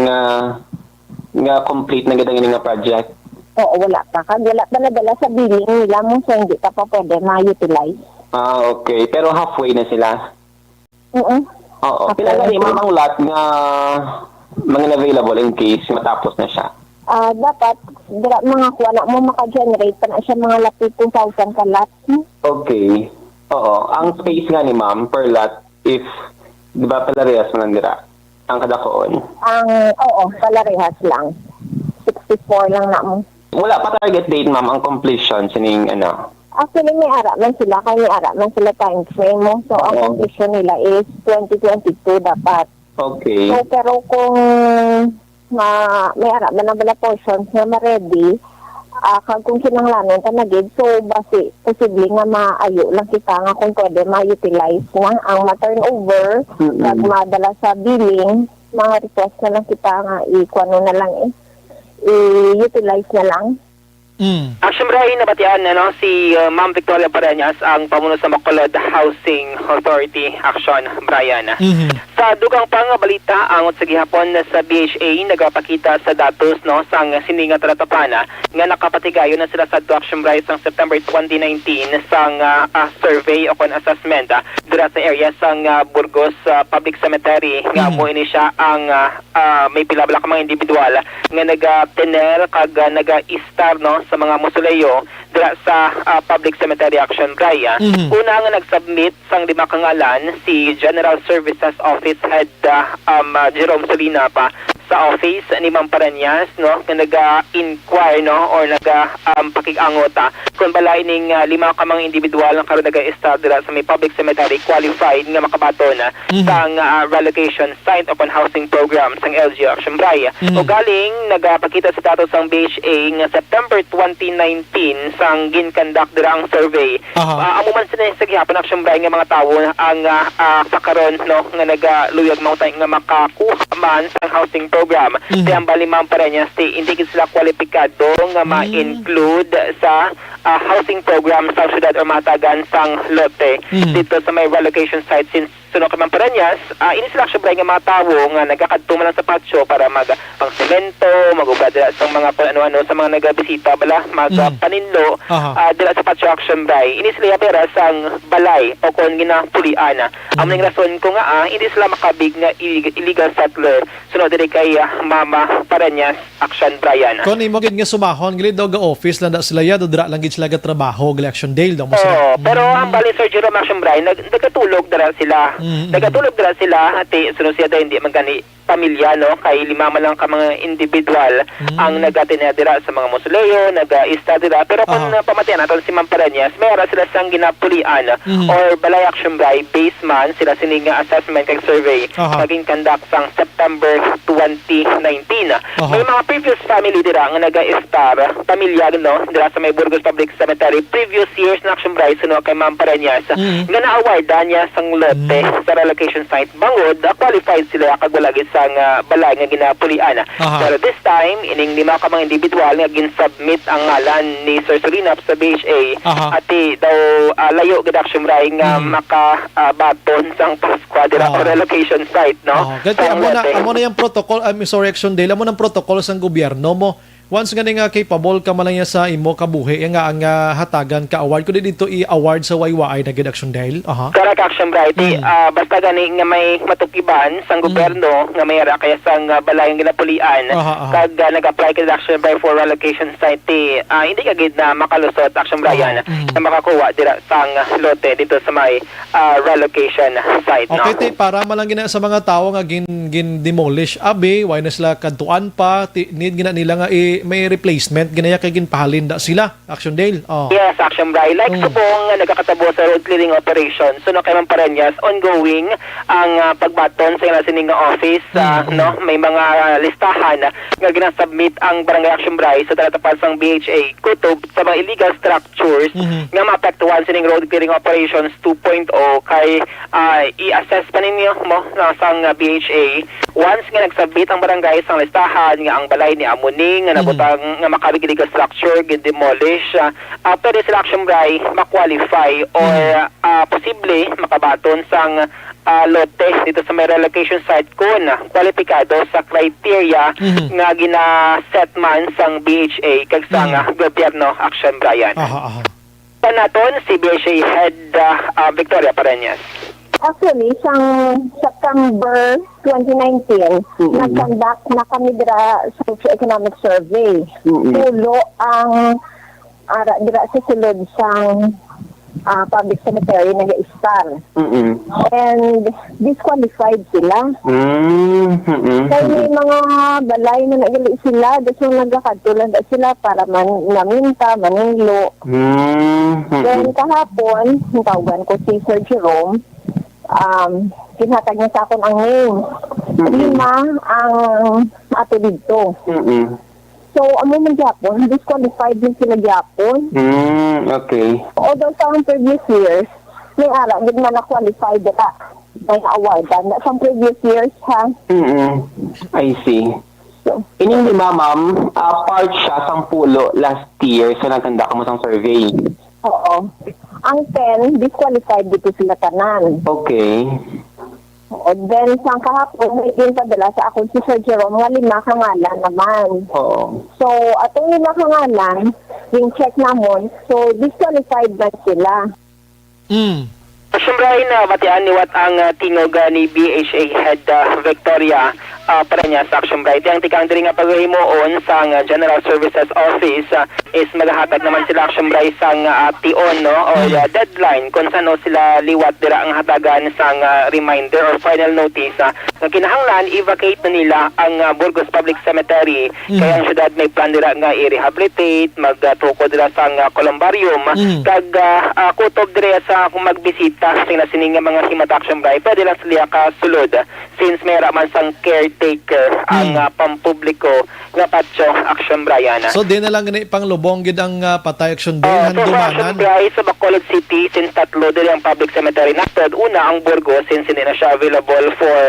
nga complete na gandang nga project. Oo, wala pa. Kaya wala pa na bala sa billing nila mo so hindi ka pa pwede ma-utilize. Okay. Pero halfway na sila? Oo. Kailangan ni ang lot nga mga available in case matapos na siya? Dapat, mga kuha na mo maka-generate pa na siya mga lot 2,000 ka lot. Okay. Oo. Ang space nga ni ma'am per lot, if, di ba palarehas mo nandira? Ang kadakoon? Oo, palarehas lang. 64 lang na mo. Wala pa target date ma'am ang completion sining Actually, may ara man sila. Kaya may ara man sila time frame mo. So, ang completion nila is 2022 dapat. Okay. So, pero kung may ara man na bala portions na ma-ready, kung kinanglanon ta na gid, so basi posible nga maayo lang kita nga kung pwede ma-utilize na ang ma-turnover kag madala sa billing, mga request na lang kita nga i-kuano na lang i-utilize na lang. Action Bray, nabatian no, si Ma'am Victoria Parañas ang pamuno sa Bacolod Housing Authority Action Bryan. Sa dugang pang balita ang sa gihapon sa BHA nagapakita sa datos no sang sininga talatapana nga nakapatigayon na sila sa Action Bray sang September 2019 sang survey o kon assessment dira sa area sang Burgos Public Cemetery nga mo ini siya ang may pilabla ka mga individual nga naga-tener kag naga-istar no sa mga mausoleo dira sa Public Cemetery Action Raya. Una nga nag-submit sang 5 kangalan si General Services Office Head Jerome Solina pa sa office ni Ma'am Paranyas, no, nga naga-inquire, no, or pakig-angot kung balay ning 5 ka mga individual nga karon naga-estadra sa may public cemetery qualified nga makabaton sang relocation site upon housing program sang LGU Action Raya. O galing nagapakita sa datos sang BHA nga September 2019 sang gin-conduct dira ang survey. Amo man sila sa gihapon Action Raya nga mga tawo ang pakaron, no, nga nagaluyag mga nga makakuha man sang housing program. Kaya ang bali Ma'am Paranyas hindi sila kwalipikado nga ma-include sa housing program sa syudad o matagan sang lote dito sa may relocation site since suno kay Ma'am Paranyas, ini sila Action Raya nga mga tawo nga nagakadto man lang sa patio para pang semento, magubad sa mga ano-ano sa mga nagabisita bala, magpaninlo dila sa patio Action Raya. Ini sila pera sang balay o kon ginapulian. Ang rason ko nga hindi sila makabig nga illegal settler sunod diri kay Mama Paranyas Action Raya. Kon imo gid nga sumahon gilid daw ga office lang da sila ya do dira lang gid sila ga trabaho gali Action Dale daw mo sila. Pero ang bali Sir Jerome Action Raya nagkatulog dira sila. Nagkatulog dira sila ati sunod siya hindi man gani pamilya, no, kay 5 man lang ka mga individual ang nagatinadira sa mga mausoleo, nag-istadira. Pero kung pamatian natin si Ma'am Paranyas, mayroon sila sang ginapulian or balay Action Raya base man sila sining assessment kay survey naging conduct sang September 2019. May mga previous family dira nga naga-istar pamilya, no, dira sa may Burgos Public Cemetery previous years na Action Raya suno kay Ma'am Paranyas nga na-awardan niya sang lote sa relocation site bangod qualified sila kagwalagi sang balay nga ginapulian. Pero this time, ining 5 ka mga individual nga gin-submit ang ngalan ni Sir Solinap sa BHA ati daw layo gid Action Raya nga makabaton sang Pascua dira relocation site, no? Ganti amo na yung protocol, sorry Action Dale, amo nang protocol sang gobyerno mo. Once nga nga capable ka man lang sa imo kabuhi nga ang hatagan ka award ko dito i-award sa YYI na gid Action Dale. Correct Action Raya. Basta gani nga may matukiban sang gobyerno nga may ra kaya sang balay nga ginapulian kag nag-apply ka Action Raya for relocation site hindi ka gid na makalusot Action Raya na makakuha dira sang lote dito sa may relocation site, no? Okay, para man lang gina sa mga tawo nga gin demolish abi why na sila kadtuan pa need gina nila nga may replacement ginaya kay ginpahalin da sila Action Dale. Yes, Action Raya. Like subong nagakatabo sa road clearing operation. So no kay Ma'am Paranyas ongoing ang pagbaton sa sining office, no, may mga listahan nga ginasubmit ang Barangay Action Raya sa talatapan sang BHA kutob sa mga illegal structures nga maapektuhan sining road clearing operations 2.0 kay i-assess pa ninyo mo sang BHA once nga nagsubmit ang barangay sang listahan nga ang balay ni amuning nga nabutang nga makabig illegal structure gin-demolish pwede sila Action Raya ma-qualify or posible makabaton sang lote dito sa may relocation site kung kwalipikado sa criteria nga gina-set man sang BHA kag sang gobyerno Action Raya. Panaton si BHA Head Victoria Paranyas. Actually, sang September 2019, nag-conduct na kami dira socio-economic survey. Tulo ang dira sa sulod sang public cemetery nag-star. And disqualified sila. Kaya may mga balay na nagali sila, daso nagkakatulan sila para naminta, maninglo. Then kahapon, tawagan ko si Sir Jerome, kinatag niya sa akon ang name. 5 ang ato dito. So, amo man Japon, disqualified din sila Japon. Okay. Although sa previous years, may ara, hindi man na-qualified dita. May awardan. Sa previous years, ha? I see. Ining 5, ma'am, part siya sang pulo last year sa nagkanda ka mo sang survey. Oo. Ang 10, disqualified dito sila tanan. Okay. Then, sa kahapon, may padala sa akong si Sir Jerome nga 5 kangalan naman. So, atong 5 kangalan, yung check namon, so disqualified na sila. Action Raya na batian ni wat ang tingog ni BHA Head Victoria para niya sa Action Bright. Ang tikang diri nga paghimuon sa General Services Office is maghahatag naman sila Action Bright sa tion no or deadline kung saan sila liwat dira ang hatagan sa reminder or final notice nga kinahanglan i-vacate na nila ang Burgos Public Cemetery kaya ang syudad may plan dira nga i-rehabilitate magtukod dira sa columbarium kag kutob dira sa kung magbisita sa sining mga himata Action Bright pwede lang sila kasulod since may raman sang caretaker ang pampubliko nga patso Action Brian. So di na lang gani panglubong gid ang patay Action Day So Action Bright sa Bacolod City since tatlo dili ang public cemetery natod una ang Burgos since hindi na siya available for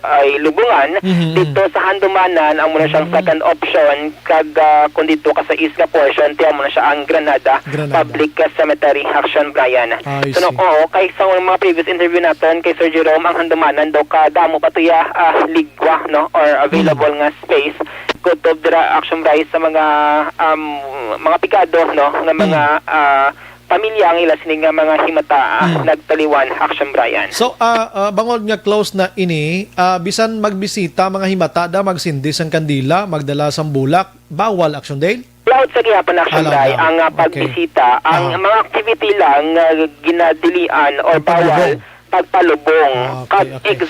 ay lubungan dito sa Handumanan ang muna siyang second option kag kung dito ka sa east nga portion tiyan mo na siya ang Granada Public Cemetery Action Brian. So kay sa mga previous interview natin kay Sir Jerome ang Handumanan daw kadamo patuya ligwa no or available nga space kutob dira Action Bright sa mga pikado no nga mga pamilya ang ila sining nga mga himata nagtaliwan Action Brian. So bangod nga close na ini bisan magbisita mga himata da magsindi sang kandila magdala sang bulak bawal Action Day? Laut sa gihapon Action Day ang pagbisita ang mga activity lang ginadilian or bawal pagpalubong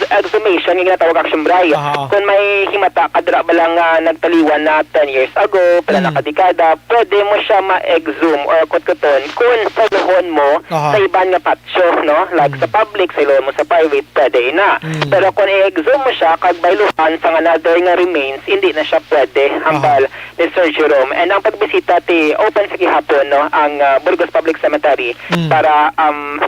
exhumation yung ginatawag Action Bright kung may himata kadra ba lang nagtaliwan na 10 years ago pala nakadekada pwede mo siya ma-exhume or kutkuton kung sa lohon mo sa iban nga patio no like sa public sa lohon mo sa private pwede na pero kung i-exhume mo siya kag bayluhan sa another nga remains hindi na siya pwede hambal ni Sir Jerome and ang pagbisita ti open sa gihapon no ang Burgos Public Cemetery para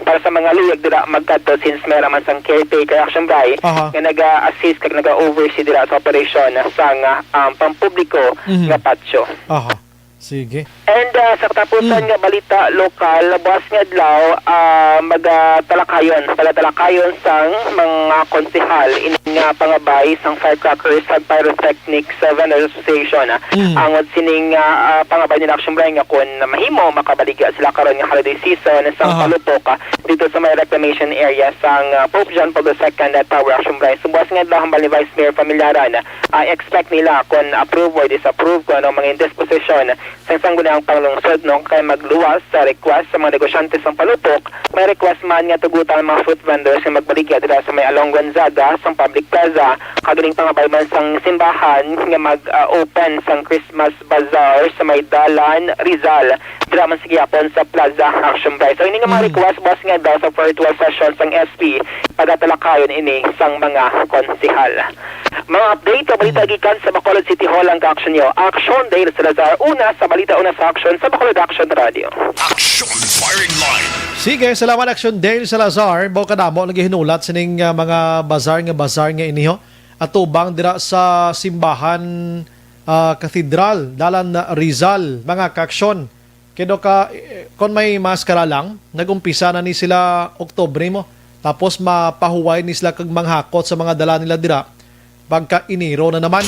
sa mga luyag dira magkadto since may raman sang caretaker Action Bright nga naga-assist kag naga-oversee dira sa operation sang pampubliko nga patio. Sige. And sa katapusan nga balita lokal, buwas nga adlaw palatalakayon sang mga konsehal ining nga pangabay sang firecrackers sa Pyrotechnics Vendors Association. Angod sining pangabay ni Action Bright nga kun mahimo makabaligya sila karon nga holiday season sang palupok dito sa may reclamation area sang Pope John Paul II Tower Action Bright. So buwas nga adlaw hambal ni Vice Mayor Pamilaran expect nila kun approve or disapprove kung anong mga disposition sa isang gunang panglungsod no kay magluwas sa request sa mga negosyante sa palupok may request man nga tugutan ang mga food vendors nga magbaligya dira sa may Along Gonzaga sa public plaza kagaling pangabay man sang simbahan nga mag-open sang Christmas bazaar sa may Dalan Rizal dira man sa gihapon sa Plaza Action Bright. So ini nga mga request boss nga daw sa virtual session sang SP pagatalakayon ini sang mga konsehal. Mga update balita gikan sa Bacolod City Hall ang ka-action nyo. Action Dale Salazar una sa balita una sa action sa Bacolod Action Radio. Action Firing Line. Sige, salamat Action Dale Salazar. Bao kadamo lagi hinulat sining mga bazar nga iniho. Atubang dira sa simbahan Cathedral Dalan Rizal mga ka-action. Kedo ka kon may maskara lang, nagumpisa na ni sila Oktubre mo. Tapos mapahuway ni sila kag manghakot sa mga dala nila dira. Pagka iniro na naman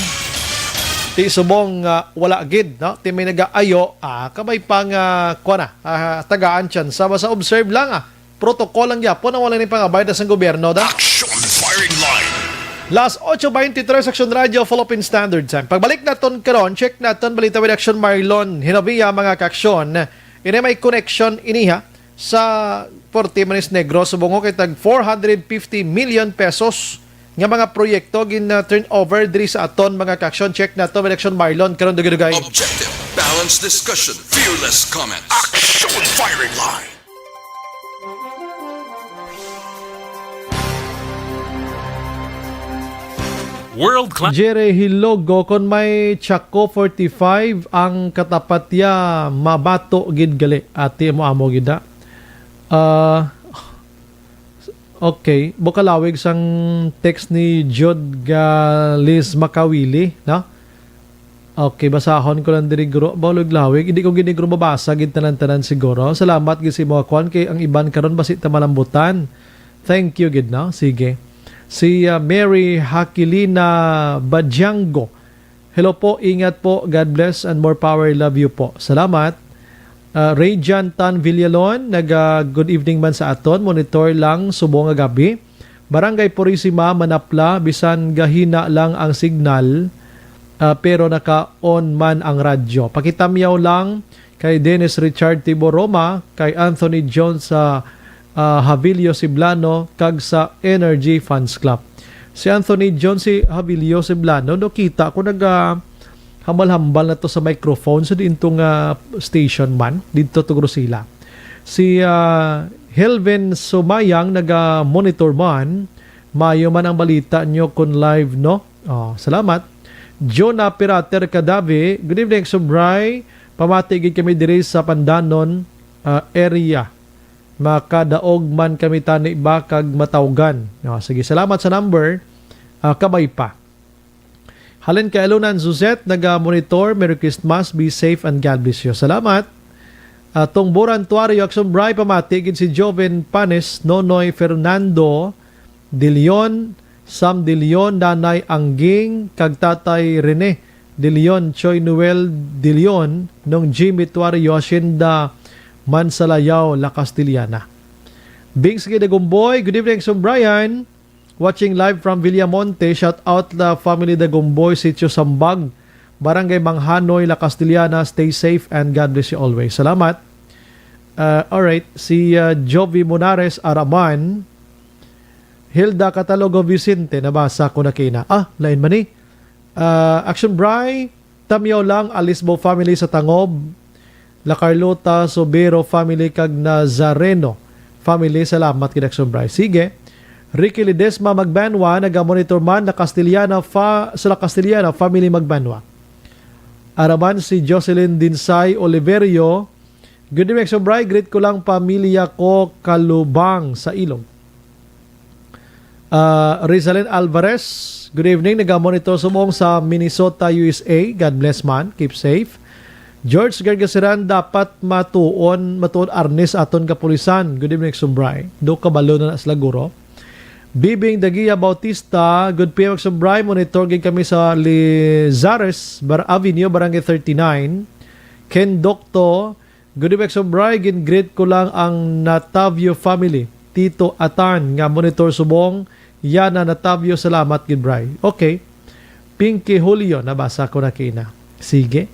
ti subong wala gid no ti may nagaayo kamay pang tagaan tiyan sa basta observe lang protocol lang yapon na wala ni pangabay sa gobyerno da. Action Firing Line. Last 8:23 Action Radio Philippine Standard Time. Pagbalik naton karon check naton balita with Action Marlon hinabiya mga ka-aksyon ini may connection iniha sa Porte Manis Negro subong kay tag 450 million pesos nga mga proyekto turn over diri sa aton mga ka-aksyon. Check na to Action Marlon karon dugay-dugay. Objective, balanced discussion, fearless comment. Action Firing Line. World Class Jere Hilogo kon may Chaco 45 ang katapatya mabato gid gali ati mo amo gid okay, bukalawig sang text ni Jod Galis Makawili, no? Okay, basahon ko lang diri guro, bawlog lawig, hindi ko gini guro mabasa gid tanan-tanan siguro. Salamat gid si mo kwan kay ang iban karon basi ta malambutan. Thank you gid no. Sige. Si Mary Hakilina Badjango. Hello po, ingat po. God bless and more power. Love you po. Salamat. Radiant Tan Villalon, good evening man sa aton. Monitor lang subong nga gabi. Barangay Purisima, Manapla, bisan gahina lang ang signal pero naka-on man ang radyo. Pakitamyaw lang kay Dennis Richard Tiboroma, kay Anthony Jones sa Havilio Siblano, kag sa Energy Fans Club. Si Anthony Jones, si Havilio Siblano, kita ko hambal-hambal na to sa microphone sa dintong station man, dito to Grosila. Si Helven Sumayang, naga-monitor man, mayo man ang balita nyo kung live, no? Salamat. Jonah Pirater Cadavi, good evening, Subray. Pamatigid kami diri sa Pandanon area. Makadaog man kami tani ba kag matawgan. Sige, salamat sa number. Kabay pa. Halin kay Alunan Suzette, naga-monitor. Merry Christmas, be safe and God bless you. Salamat. Tungburan Tuario, Subray, pamatigid si Joven Panes, Nonoy Fernando De Leon, Sam De Leon, Nanay Angging, kag Tatay Rene De Leon, Choi Noel De Leon, nung Jimmy Tuario, Hacienda Mansalayaw, La Castillana. Bings Dagumboy, good evening, Brian. Watching live from Villamonte, shout out the family Dagumboy, Sitio Sambag, Barangay Manghanoy, La Castillana. Stay safe and God bless you always. Salamat. Alright, si Jovi Munares Araman, Hilda Catalogo Vicente, nabasa ko na kina. Lain man Action Bry, Tamyaw lang, Alisbo family sa Tangob, La Carlota Sobero family kag Nazareno family. Salamat kay Action Bry. Sige. Ricky Ledesma Magbanwa, naga-monitor man na Castillana sa La Castillana family Magbanwa. Araman si Jocelyn Dinsay Oliverio. Good evening, Sobray. Greet ko lang pamilya ko Kalubang sa Ilog. Rizalyn Alvarez. Good evening. Naga-monitor sumong sa Minnesota, USA. God bless man. Keep safe. George Gargasiran, dapat matuon arnes aton kapulisan. Good evening, Sobray. Do kabalo na sa Laguro. Bibing Dagia Bautista, good PM Sobray, monitor gid kami sa Lizares Avenue, Barangay 39. Ken Docto, good evening Sobray, greet ko lang ang Natavio family. Tito Atan, nga monitor subong. Yana Natavio, salamat gid Bray. Okay. Pinky Julio, nabasa ko na kina. Sige.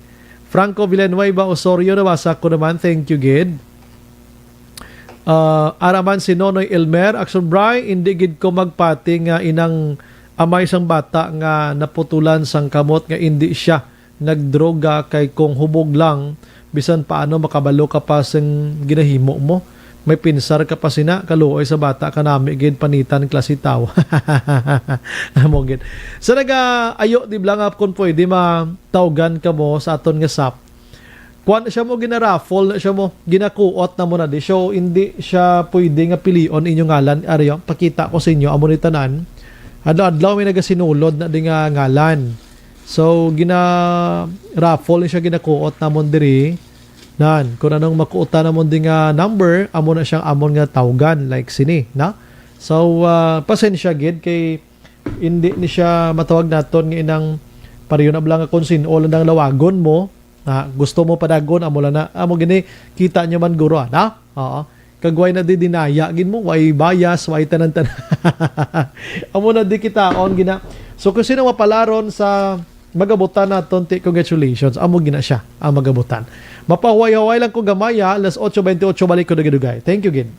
Franco Villanueva Osorio, nabasa ko naman. Thank you gid. Araman si Nonoy Elmer, Action Bry, hindi gid ko magpati nga inang amay sang bata nga naputulan sang kamot nga hindi siya nagdroga, kay kung hubog lang bisan paano makabalo ka pa sang ginahimo mo, may pinsar ka pa sina kaluoy sa bata kanami gid panitan klase tao. Amo gid sa ayo di blang up kun pwede matawgan ka mo sa aton nga SAP. Kuan siya mo ginaraffle, siya mo ginakuot na mo na di. So, hindi siya pwede nga pilion inyong ngalan. Ariyo, pakita ko sa inyo, amo ni tanan. Adlaw may nagasinulod na di nga ngalan. So, ginaraffle siya ginakuot na mo diri. Nan, kung anong makuutan na mo di nga number, amo na siyang amon nga tawgan, like sini, na? So, pasensya gid kay hindi ni siya matawag naton nga inang pariyo na blang kung sinulan ng lawagon mo. Gusto mo padagon amo na amo gini kita nyo man guro na. Oo. Kagway na di dinaya gin mo way bias way tanan-tanan. Amo na di kita on gina. So kung sino mapalaron sa magabutan naton, congratulations. Amo gina siya ang magabutan. Mapahuway-huway lang ko gamaya, alas 8:28 balik ko dugay. Thank you gid.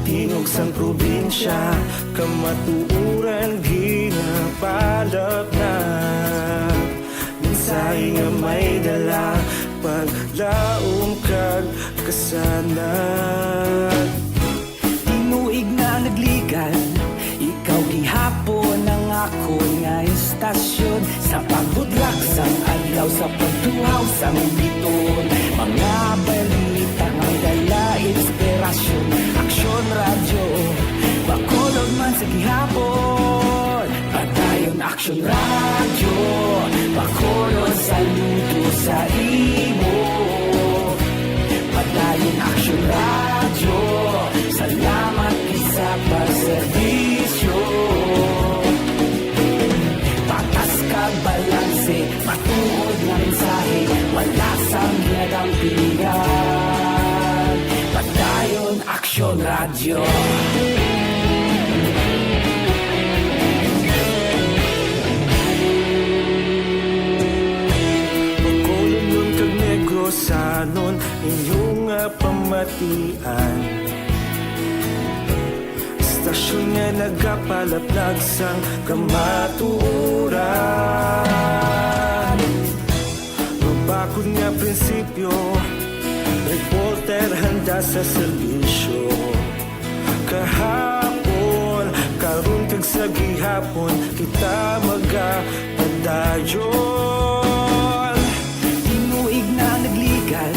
tingog sang probinsya, kamatuuran ginapalap na. Minsay nga may dala, paglaom kag kasanag. Tinuig na nagligan, ikaw gihapon ang ako nga istasyon. Sa pagbudlak sang adlaw, sa pagtuhaw sang biton, mga balita nga dala inspirasyon. Aksyon radyo, bakulog man sa gihapon. Padayon aksyon radyo, bakulog saludo sa imo. Padayon aksyon radyo, salamat isa pagserbisyo. Patas kag balanse, matuod na mensahe, wala sang ginagampingan. Padayon aksyon radyo. Bacolod kag Negrosanon, inyong pamatian. Istasyon nga nagapalaplag sang kamatuuran. Mabakod nga prinsipyo, reporter handa sa serbisyo. Kahapon, karon kag sa gihapon, kita magapadayon. Tinuig na nagligan,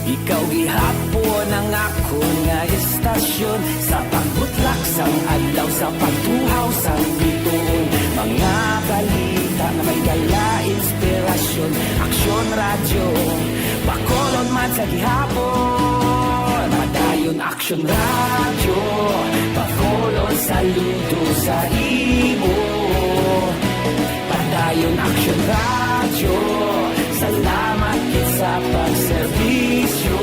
ikaw gihapon ang ako nga istasyon. Sa pagbutlak sang adlaw, sa pagtuhaw sang biton, mga balita na may dala inspirasyon. Aksyon radyo, bakolod man sa gihapon. Padayon aksyon radyo, bakolod saludo sa imo. Padayon aksyon radyo, salamat sa pagserbisyo.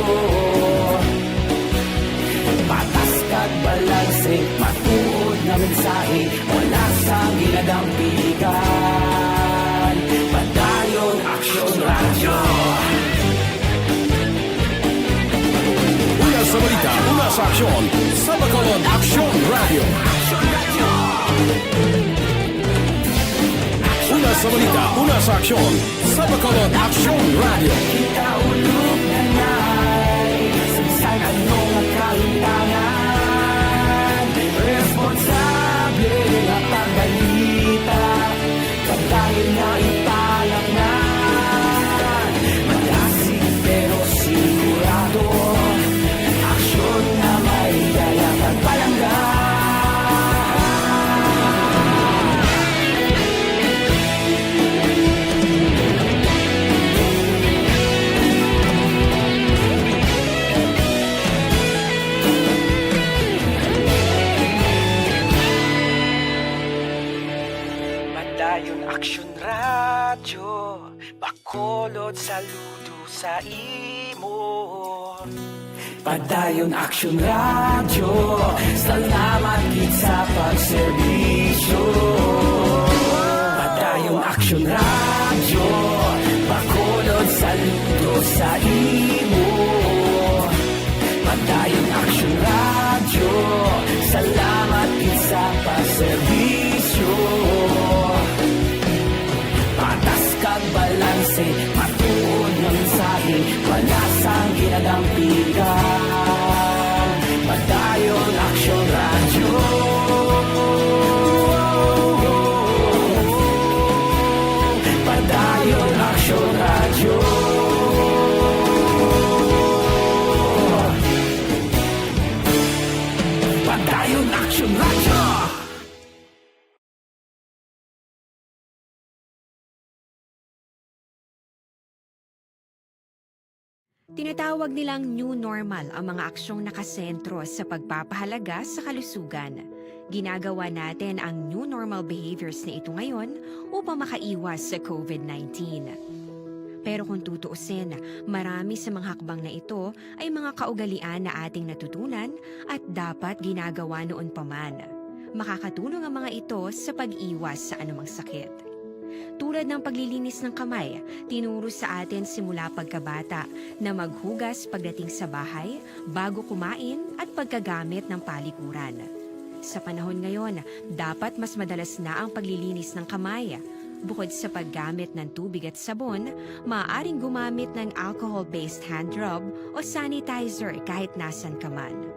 Patas kag balanse, matuod na mensahe, wala sang ginadampigan. Padayon aksyon radyo. Una sa balita, una sa aksyon, sa Bacolod Aksyon Radio. Una sa balita, una sa aksyon, sa Bacolod Aksyon Radio. Kita ulog na na'y Sinsan anong nakalintangan, responsable na pagbalita, kagaya na ipalang na. Malasig pero sigurado, aksyon na may dala pagpalanggan. Padayon aksyon radyo, bakolod saludo sa imo. Padayon aksyon radyo, salamat gid sa pagserbisyo. Padayon aksyon radyo, bakolod saludo sa imo. Padayon aksyon radyo, salamat gid sa pagserbisyo. Patas kag balanse, matuod na mensahe, wala sang ginadampigan. Padayon aksyon radyo. Padayon aksyon radyo. Padayon aksyon radyo. Tinatawag nilang new normal ang mga aksyong nakasentro sa pagpapahalaga sa kalusugan. Ginagawa natin ang new normal behaviors na ito ngayon upang makaiwas sa COVID-19. Pero kung tutuusin, marami sa mga hakbang na ito ay mga kaugalian na ating natutunan at dapat ginagawa noon pa man. Makakatulong ang mga ito sa pag-iwas sa anumang sakit. Tulad ng paglilinis ng kamay, tinuro sa atin simula pagkabata na maghugas pagdating sa bahay, bago kumain at pagkagamit ng palikuran. Sa panahon ngayon, dapat mas madalas na ang paglilinis ng kamay. Bukod sa paggamit ng tubig at sabon, maaaring gumamit ng alcohol-based hand rub o sanitizer kahit nasan ka man.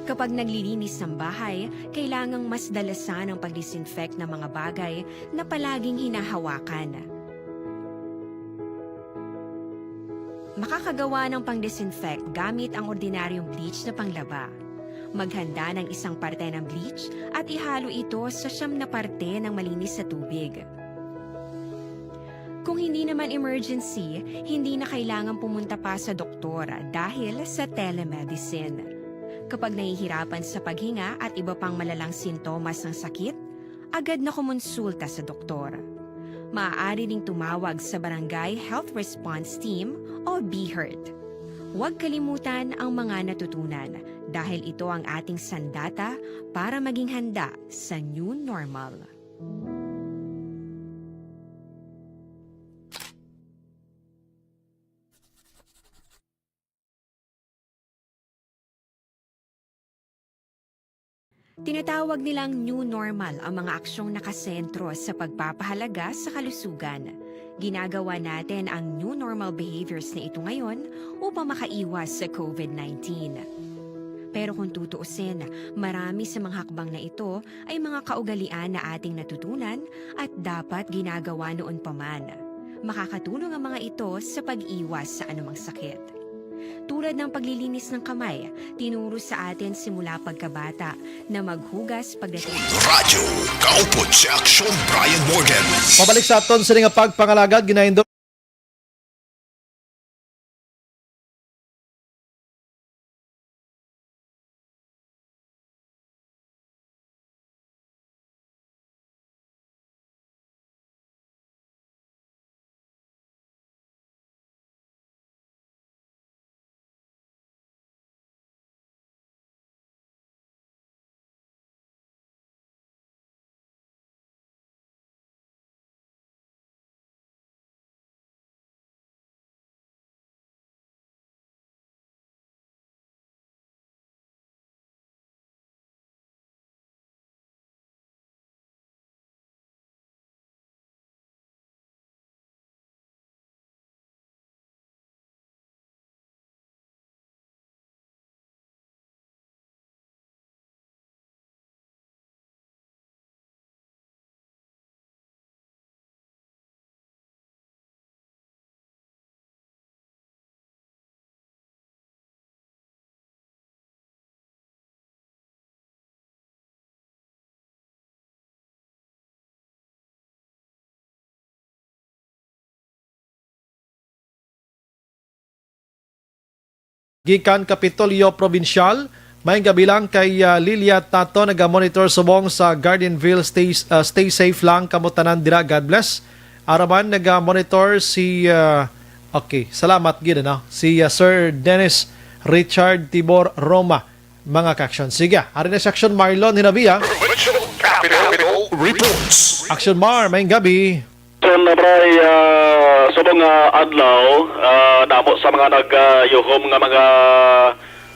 Kapag naglilinis ng bahay, kailangang mas dalasan ang pag-disinfect ng mga bagay na palaging hinahawakan. Makakagawa ng pang-disinfect gamit ang ordinaryong bleach na panglaba. Maghanda ng isang parte ng bleach at ihalo ito sa 9 na parte ng malinis na tubig. Kung hindi naman emergency, hindi na kailangan pumunta pa sa doktor dahil sa telemedicine. Kapag nahihirapan sa paghinga at iba pang malalang sintomas ng sakit, agad na kumonsulta sa doktor. Maaari ding tumawag sa Barangay Health Response Team o BHERT. Huwag kalimutan ang mga natutunan dahil ito ang ating sandata para maging handa sa new normal. Tinatawag nilang new normal ang mga aksyong nakasentro sa pagpapahalaga sa kalusugan. Ginagawa natin ang new normal behaviors na ito ngayon upang makaiwas sa COVID-19. Pero kung tutuusin, marami sa mga hakbang na ito ay mga kaugalian na ating natutunan at dapat ginagawa noon pa man. Makakatulong ang mga ito sa pag-iwas sa anumang sakit. Tulad ng paglilinis ng kamay, tinuro sa atin simula pagkabata na maghugas pagdating. Radyo kaupod si Aksyon Brian Morgan. Pabalik sa aton sa nga pagpangalagad, ginaindo gikan Kapitolyo Provincial, may gabilang kay Lilia Tato naga-monitor subong sa Gardenville. Stay safe lang kamutanan dira, God bless. Araman naga-monitor si okay, salamat gid na si Sir Dennis Richard Tibor Roma, mga ka-action. Sige, ari na sa Action Marlon Hinabiya. Capital Reports. Action Mar, may gabi. So nabray subong adlaw namo sa mga nag-yuhom nga mga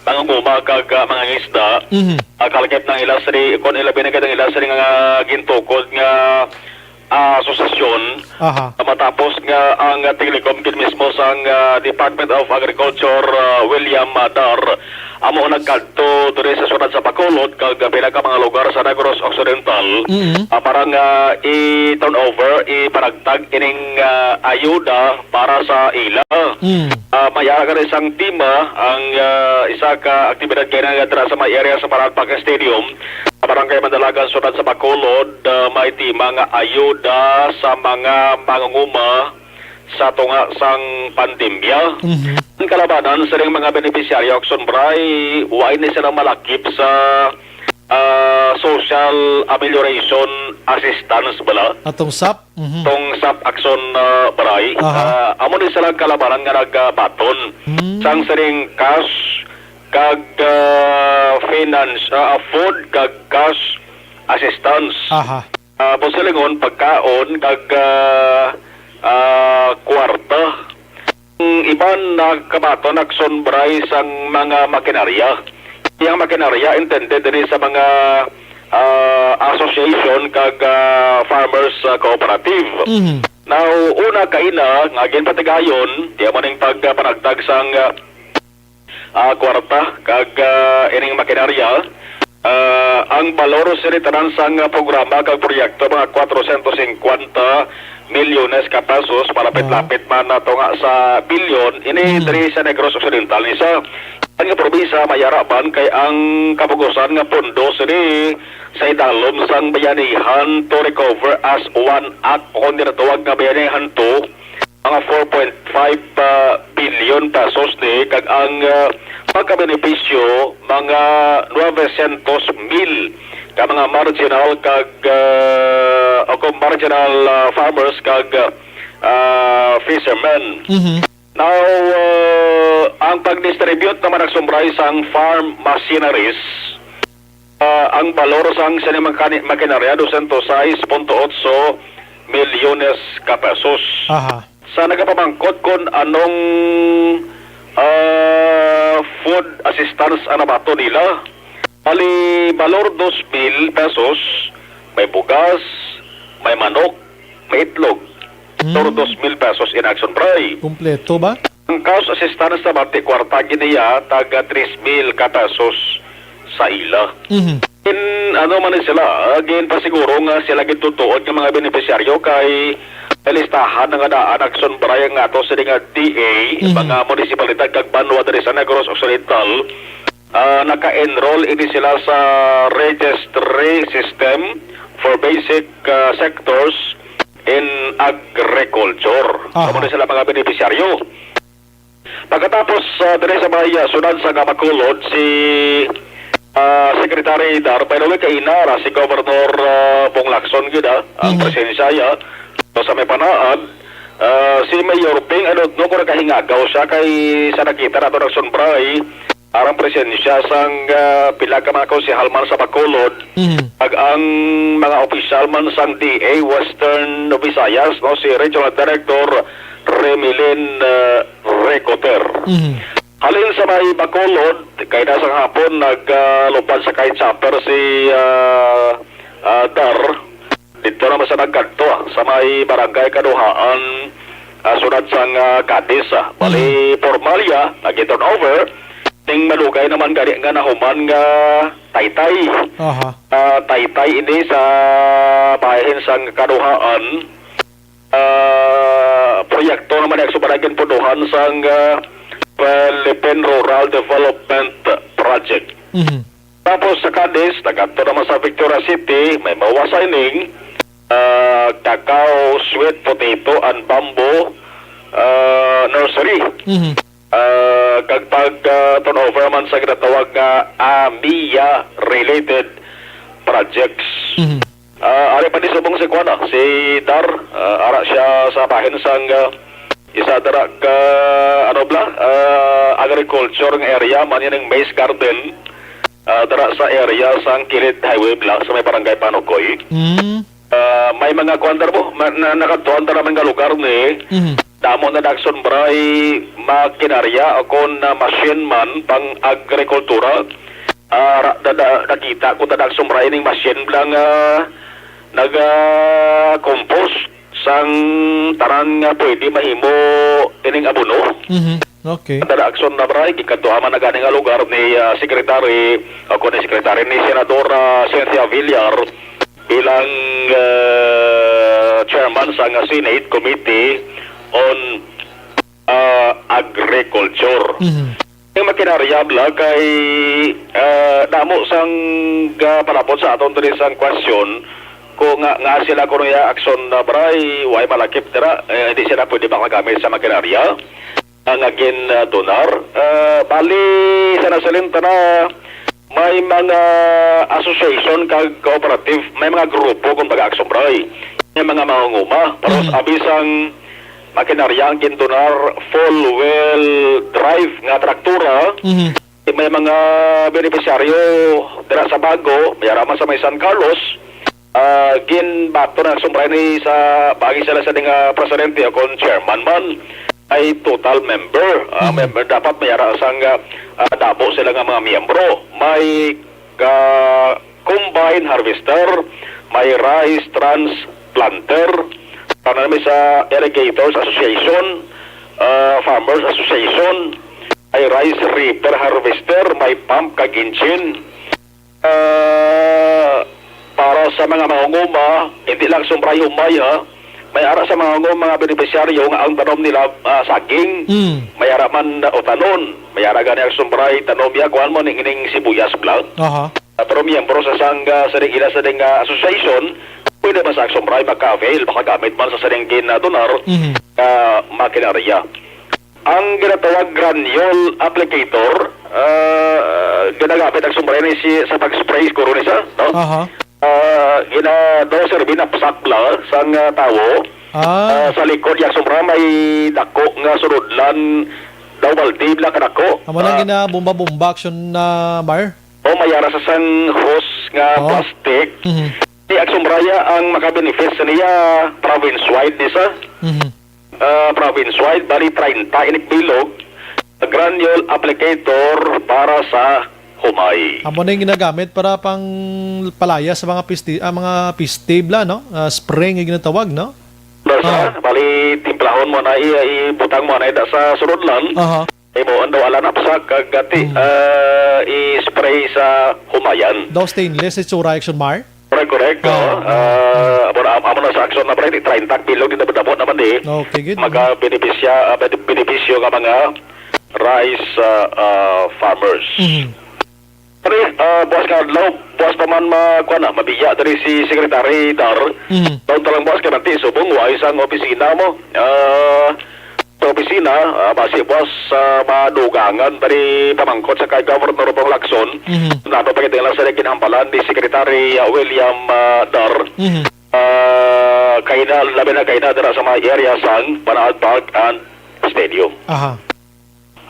pangunguma kag mga isda. Kalagip ng ilasri kon ila binigay ng ilasri nga gintukod nga asosasyon. Matapos nga ang Telecom mismo sa Department of Agriculture William Dar amo nagkadto diri sa syudad sa Bacolod kag pila ka mga lugar sa Negros Occidental para nga i-turn over, iparagtag ining ayuda para sa ila. Mayara ka isang tima ang isa ka aktibidad kaya nga dira sa may area sa Paragpac Stadium Barangay Mandalagan, syudad sa Bacolod. May tima nga ayuda sa mga mangunguma sa tunga sang pandemya. Ang kalabanan sa ring mga beneficiaryo Action Bray, why ni sila malakip sa social amelioration assistance bala atong SAP tong SAP Action Bray. Amo ni sila kalabanan nga nagbaton sang sering cash kag finance food kag cash assistance. Posilingon, pagkaon, kag kwarta. Iban nagkabato nagsunbray sang mga makinarya. Yang makinarya intended din sa mga association kag farmers cooperative. Now, una kaina, nga ginpatigayon, di maning pagpanagtag sang kwarta kag ining makinarya. Ang balor sinitanan sang programa kag proyekto mga 450 milyones ka pesos, malapit-lapit man na to nga sa bilyon. Ini diri sa Negros Occidental ni sa ang probinsya mayaraban kay ang kabugusan nga pondo sini sa idalom sang bayanihan to recover as one act o niratuwag nga bayanihan to mga 4.5 billion pesos ni kag ang pagkabenepisyo mga 900,000 ka mga marginal kag marginal farmers kag fishermen. Now, ang pag-distribute naman nagsumbray sang farm machineries, ang balor sang makinarya 206.8 milyones ka pesos. Sa nagapamangkot kung anong food assistance ang nabato nila, bali balor 2,000 pesos, may bugas, may manok, may itlog. Balor 2,000 pesos in action pray. Kompleto ba? Ang cash assistance sa bati kwarta giniya taga 3,000 ka pesos sa ila. In ano man sila, again pa siguro nga sila gitutuod ng mga benepisyaryo kay listahan ng daan action pray nga to sa nga DA, mga munisipalidad kag banwa diri sa Negros Occidental. Naka-enroll ini sila sa registry system for basic sectors in agriculture. Amo sila mga benepisyaryo. Pagkatapos dire sa bahaya sunod sa Gamakulod si Secretary Dar by the way kainara si Governor Bong Lacson gida ang presensya so sa may panaan si Mayor Ping ano no ko kahingagaw siya kay sa nakita nato nagsunbray arang presensya sang pila ka mga konsehalman sa Bacolod ag ang mga opisyal man sang DA Western Visayas no si Regional Director Remilin Recoter. Halin sa may Bacolod kay nasa hapon naglupad sa kite chopper si Dar dito naman sa nagkanto sa may barangay Kaduhaan sunod sang Cadiz. Bali formalya nag-turn over ting malugay naman gani nga nahuman nga Taytay. Taytay ini sa bahin sang Kaduhaan. Proyekto naman ang subaragin punuhan sang Philippine Rural Development Project. Tapos sa Cadiz, naganto naman sa Victoria City, may mawasigning cacao, sweet potato, and bamboo nursery. Kag pag-turnover man sa ginatawag nga AMIA-related projects. Ari pa di subong si Kwana, si Dar, ara siya sa bahin sang isa dara ka agriculture ng area man yan ng maize garden dara sa area sang Kilid Highway bla sa may barangay Panukoy. May mga kwandar mo nakatuan dara mga lugar ni damo na nagsunbray makinarya o kon machine man pang agrikultura. Nakita ko na nagsunbray ning machine blang nag-compost sang taran nga pwede mahimo ining abono. Okay. Dala akson na bray gikanto man na gani nga lugar ni Secretary ako ni Secretary ni Senador Cynthia Villar bilang chairman sa Senate Committee on Agriculture. Yung makinarya bla kay damo sang palapot sa aton diri sang question ko nga sila kuno ya aksyon na bray way malakip dira hindi sila pwede magamit sa makinarya ang agin donar bali sa nasalinta na may mga association kag cooperative may mga grupo kung baga aksyon bray may mga mangunguma paros abisang makinarya ang gindonar full wheel drive nga traktura may mga benepisyaryo dira sa Bago mayaraman sa may San Carlos ginbato na sumbray ni sa bagi sila sa nga presidente o kung chairman man ay total member. Member dapat mayara sang dabo sila nga mga miyembro. May combine harvester, may rice transplanter, para namin sa Irrigators Association, Farmers Association, may rice reaper harvester, may pump kaginchin. Para sa mga mangunguma, hindi lang sumbray humay ha, may ara sa mga beneficiaryo nga ang tanom nila saging, may ara man utanon, may ara gani ang sumbray tanom ya, kuhan mo ning sibuyas lang. Pero miyembro sa sangga sa ila sa ding association, pwede ba sa sumbray magka-avail, makagamit man sa saring donar makinarya. Ang ginatawag granule applicator, ginagamit ang sumbray ni sa pag-spray siguro ni sa, no? Gina-doser binapsak lang sang tawo. Sa likod yung sumbra may dako nga sunodlan daw baldi lang kadako. Amo nang gina-bomba-bomba action na Mar? O mayara sa sang hose nga plastic. Di ang sumbraya ang makabenefit sa niya province-wide nisa. Province-wide, bali 30 inik bilog. Granule applicator para sa humay. Amo na yung ginagamit para pang palaya sa mga pistibla, no? Spray nga ginatawag, no? Bali, timplahon mo na ibutang mo na sa sunodlan. Mo ando ala na sa kagati i-spray sa humayan. Daw stainless itsura action Mar? Correct. Amo na sa action na pre 30 bilog din dabot naman di. Okay, good. Benepisyo nga mga rice farmers. Pero, boss Carlo, boss pa man mabiya dari si Secretary Dar. Taon talang boss ka nanti, subong, wais ang opisina mo. Sa opisina, basi boss, madugangan dari pamangkot sa kay Governor Bong Lacson. Napapagitang lang sa kinahampalan ni Secretary William Dar. Labi na kaina dara sa mga area sang Panaad Park and Stadium.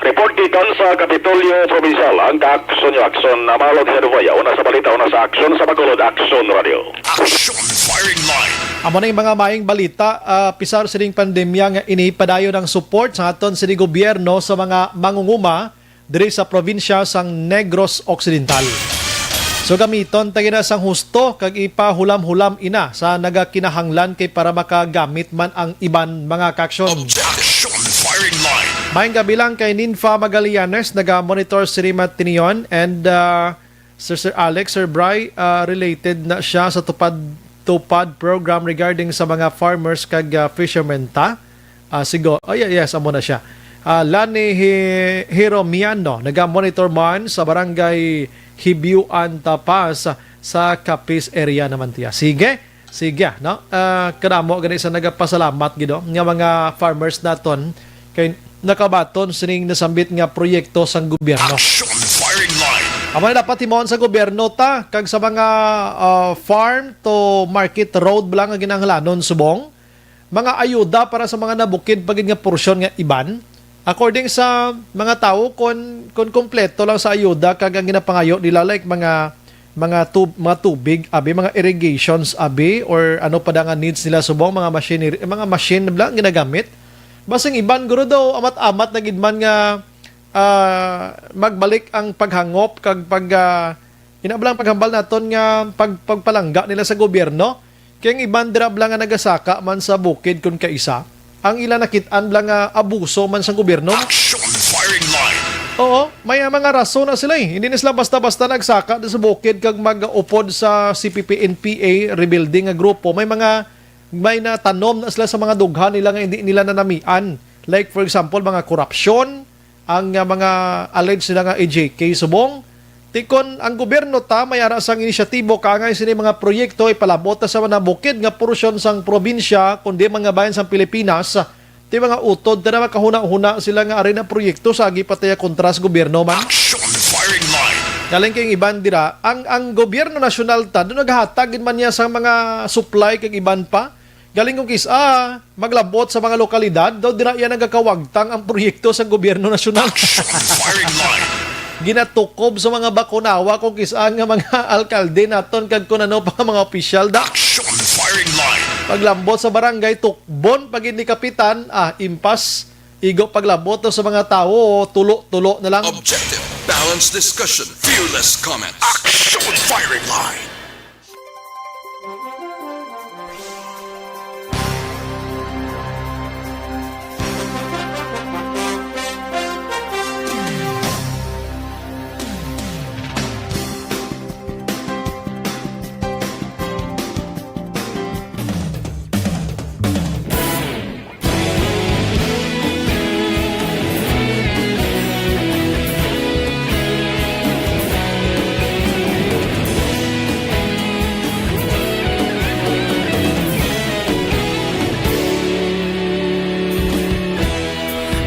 Report gikan sa Kapitolyo Provincial ang ka-aksyon na malog sa Ruvaya. Una sa balita, una sa aksyon sa Bacolod Action Radio. Action Firing Line. Amo na yung mga maing balita, pisar sa ding pandemya nga inipadayo ng support sa aton sa gobyerno sa mga mangunguma diri sa probinsya sang Negros Occidental. So gamiton tagina sang husto kag ipahulam-hulam ina sa nagakinahanglan kay para makagamit man ang iban mga kaksyon. Action Firing Line. Maayong gabi lang kay Ninfa Magallanes, naga-monitor si Rima Tinion and Sir Alex, Sir Bry, related na siya sa tupad program regarding sa mga farmers kag fishermen ta. Yes, amo na siya. Lani Hiromiano, naga-monitor man sa barangay Hibiuan Tapas sa Capiz area naman tiya. Sige, no? Kadamo gani sa nagapasalamat gido nga mga farmers naton kay nakabaton sining nasambit nga proyekto sang gobyerno. Action Firing Line. Amo na dapat timon sa gobyerno ta kag sa mga farm to market road lang nga ginahanglanon subong mga ayuda para sa mga nabukid pagid nga porsyon nga iban. According sa mga tao kon kompleto lang sa ayuda kag ang ginapangayo nila like mga tubig abi, mga irrigations abi, or ano pa nga needs nila subong mga machine lang ginagamit. Basing iban guro daw amat-amat na gidman nga magbalik ang paghangop kag inablang paghambal naton nga pagpalangga nila sa gobyerno. Kaya iban dira blang nga nagasaka man sa bukid kun kaisa. Ang ila nakitaan blang nga abuso man sa gobyerno. Action Firing Line. Oo, may mga rason na sila eh. Hindi na sila basta-basta nagsaka sa bukid kag mag-upod sa CPP-NPA rebuilding nga grupo. May natanom na sila sa mga dughan nila nga hindi nila nanamian. Like for example, mga korupsyon, ang mga alleged sila nga AJK subong. Tikon ang gobyerno ta may ara sang inisyatibo kangay sini mga proyekto ipalabot sa mga bukid nga porsyon sang probinsya kundi mga bayan sang Pilipinas. Ti mga utod na makahuna-huna sila nga ari na proyekto sa agi pataya kontras gobyerno man. Action Firing Line. Galing kay iban dira ang gobyerno nasyonal ta do naghatag man niya sa mga supply kag iban pa. Galing kong maglabot sa mga lokalidad daw dira yan nagakawagtang ang proyekto sa gobyerno nasyonal. Action Firing Line. ginatukob sa mga bakunawa kung kisaan nga mga alkalde naton kag kun ano pa mga opisyal da. Action firing line. Paglambot sa barangay tukbon pagid ni kapitan, impas igo paglambot sa mga tao, tulo-tulo na lang. Objective, balanced discussion, fearless comments. Action firing line.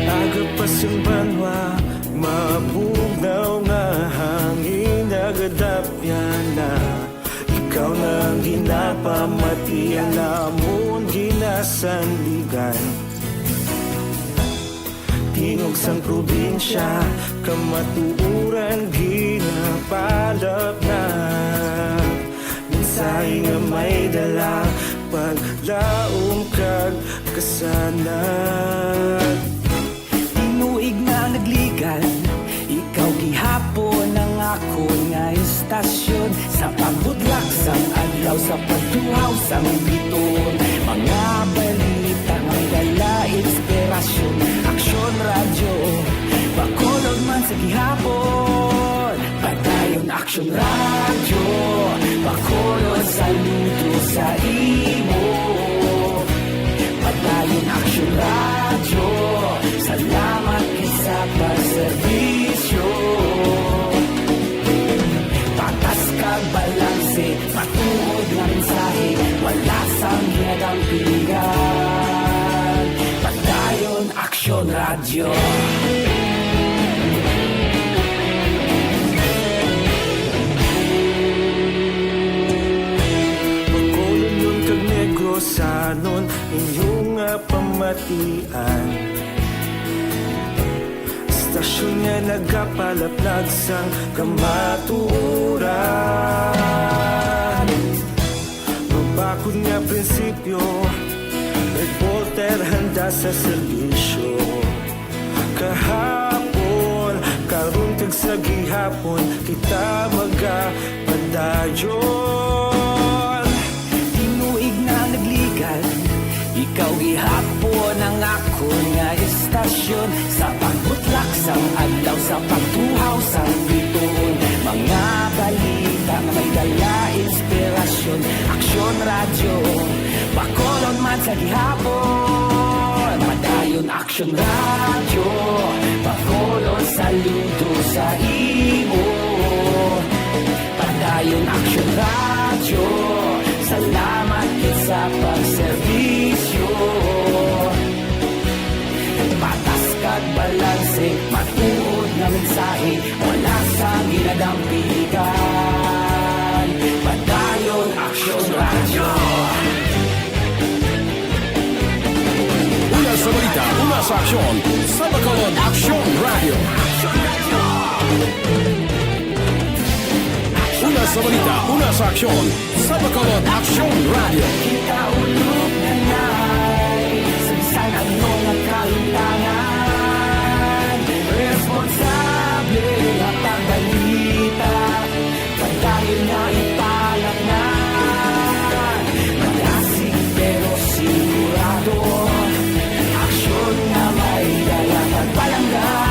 Agapas yung banwa, mabugaw nga hangin nagadapyan na. Ikaw na ang ginapamatian namon ginasandigan. Tingog sang probinsya, kamatuuran ginapalap na. Minsay nga may dala, paglaom kag kasanag. Tinuig na nagligan, ikaw gihapon ang ako nga istasyon. Sa pagbudlak sang adlaw, sa pagduhaw sang biton. Mga balita may dala inspirasyon. Aksyon radyo, bakolog man sa gihapon. Padayon aksyon radyo, bakolog saludo sa imo. Padayon aksyon radyo, salamat sa pagserbisyo. Patas kag balanse, matuod na mensahe, wala sang hinagang pilihan. Padayon aksyon radyo. Bakolon nun kag Negrosanon, inyong pamatian. Stasyon nga nagapalaplag sang kamaturan. Mabakod nga prinsipyo, reporter handa sa serbisyo. Kahapon, karon kag sa gihapon, kita magapadayon. Tinuig na nagligan, ikaw gihapon ang ako nga istasyon. Sa pagbutlak sang adlaw, sa pagtuhaw sang biton. Mga balita nga may dala inspirasyon. Aksyon radyo, bakolon man sa gihapon. Padayon aksyon radyo, bakolon saludo sa imo. Padayon aksyon radyo, salamat sa pagserbisyo. Patas kag balanse, matuod na mensahe, wala sang ginadampigan. Padayon aksyon radyo. Una sa balita, una sa aksyon, sa Bacolod Action Radio. Una sa balita, una sa aksyon, sa Bacolod Action Radio. Ikaulog na na'y sabisan anong nagkalintangan. Responsable na pagbalita, pagdahil na ipalat na. Malasig pero sigurado, aksyon na may dalang pagpalanggan.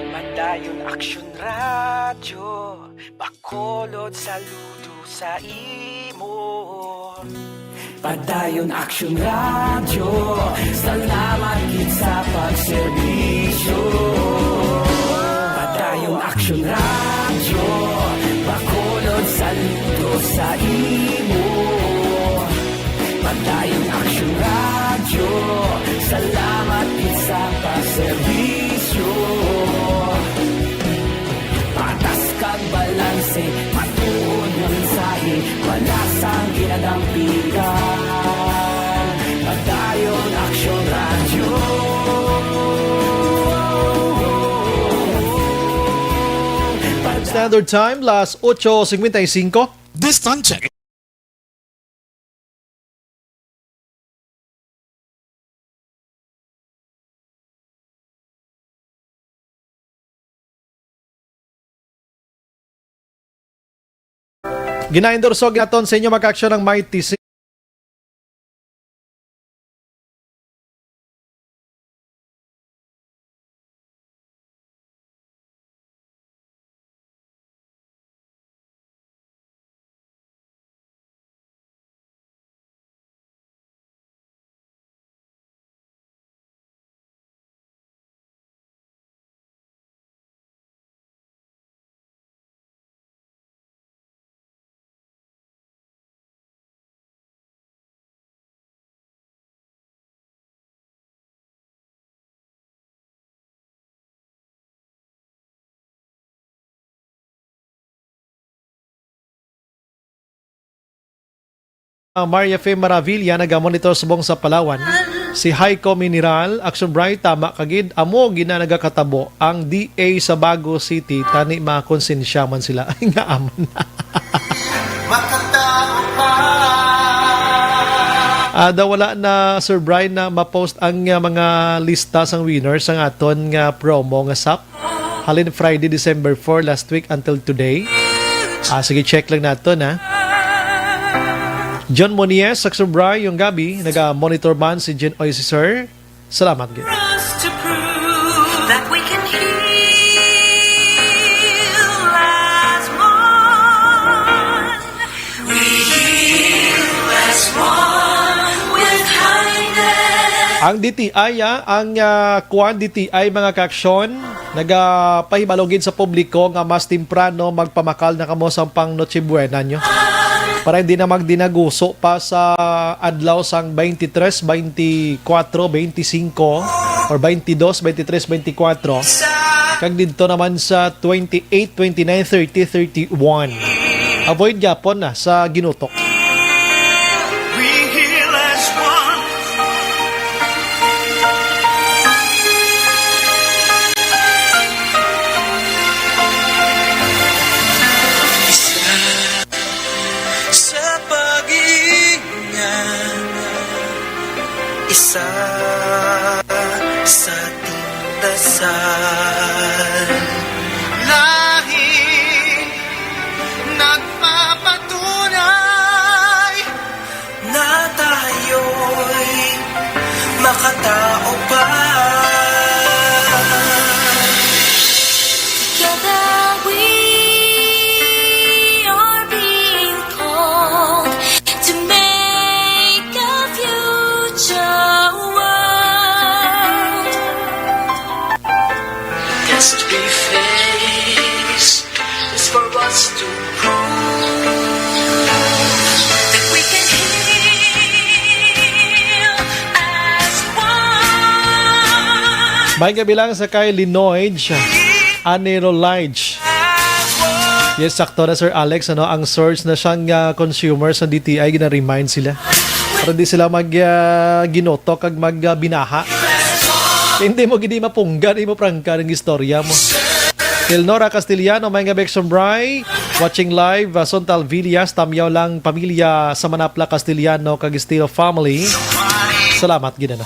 Padayon aksyon radyo, bakolod saludo sa imo. Padayon aksyon radyo, salamat gid sa pagserbisyo. Padayon aksyon radyo, bakolod saludo sa imo. Padayon aksyon radyo, salamat gid sa pagserbisyo. Standard Time, las 8:55. Distance check. Ginaendorsog naton sa inyo mag-action ng Mighty Six. Maria Fe Maravilla nagamonitor subong sa Palawan. Si Heiko Mineral, Action Bright, tama kagid, amo ginanagakatabo ang DA sa Bago City, tani makonsensya man sila. Ay nga aman. Wala na Sir Brian na ma-post ang mga lista sang winners ang aton nga promo nga SAP. Halin Friday, December 4 last week until today. Sige, check lang natin ha. John Monies, Saxon Bray, yung gabi, naga-monitor man si Jen Oy si Sir. Salamat gid. Ang DTI, ang kuan DTI mga kaaksyon, nagapahibalogin sa publiko nga mas temprano magpamakal na kamo sa pang Noche Buena nyo. Para hindi na magdinaguso pa sa adlaw sang 23, 24, 25 or 22, 23, 24. Kag dito naman sa 28, 29, 30, 31. Avoid gyapon na sa ginutok. Isa sa tindasal, lahing nagpapatunay na tayo'y makatao pa. Together we are being called to make a future. We face is for us to prove that we can heal as one. May kabilang sa kay Linoige, Anerolige. Yes, sakto na Sir Alex, ang source na siyang consumer sa DTI, gina-remind sila. Para di sila mag-ginoto kag mag-binaha. Hindi mo gidi mapunggan, hindi mo prangka ng istorya mo. Elnora Castellano, may nga Bexon Bray, watching live, Sontal Villas, tamyaw lang pamilya sa Manapla Castellano, kag Estilo family. Salamat, ginana.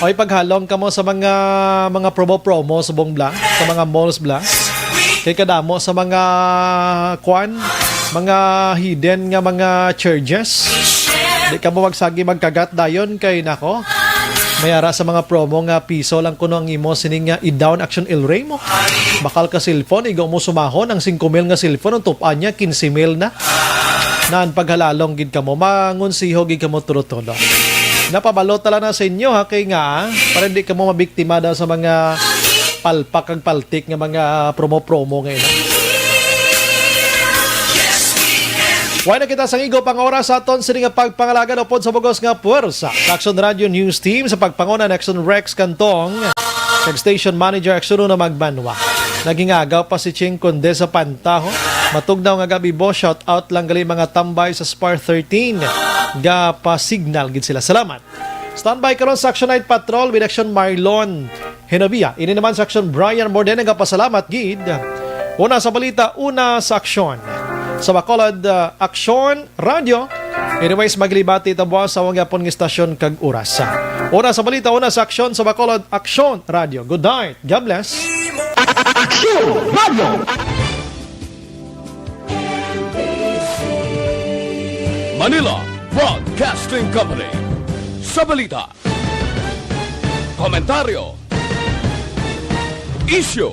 O ipaghalong ka mo sa mga promo sa buong blank, sa mga malls blank. Kay kadamo sa mga mga hidden nga mga charges. Di ka mo magsagi magkagat dayon kay nako. Mayara sa mga promo nga piso lang kuno ang imo sining nga i-down action ilray mo. Bakal ka cellphone, igaw mo sumahon ang 5,000 nga cellphone, ang tupan niya 15,000 na. Naan paghalalong gid ka mo, mangunsiho gid ka mo turutodo. Napabalot tala na sa inyo ha, kay nga para hindi ka mo mabiktima daw sa mga palpak ang paltik nga mga promo ngayon. Why na kita sang igo pang oras sa aton sini nga pagpangalaga upod sa bugos nga puwersa. Action Radio News Team sa pagpanguna ng Action Rex Kantong. Kag station manager Aksuno na Magbanwa. Naging agaw pa si Ching Conde sa Pantaho. Matugnaw nga gabi bo, shout out lang gali mga tambay sa Spar 13. Ga pa signal gid sila. Salamat. Standby karon sa Action Night Patrol with Action Marlon Henavia. Ini naman sa Action Brian Morden nga pasalamat gid. Una sa balita, una sa aksyon. Sa Bacolod Action Radio. Anyways, maglibati tabwa sa wang yapon ng istasyon kag oras. Una sa balita, una sa aksyon sa Bacolod Action Radio. Good night. God bless. Action Radio! Manila Broadcasting Company. Sa balita, komentaryo, issue,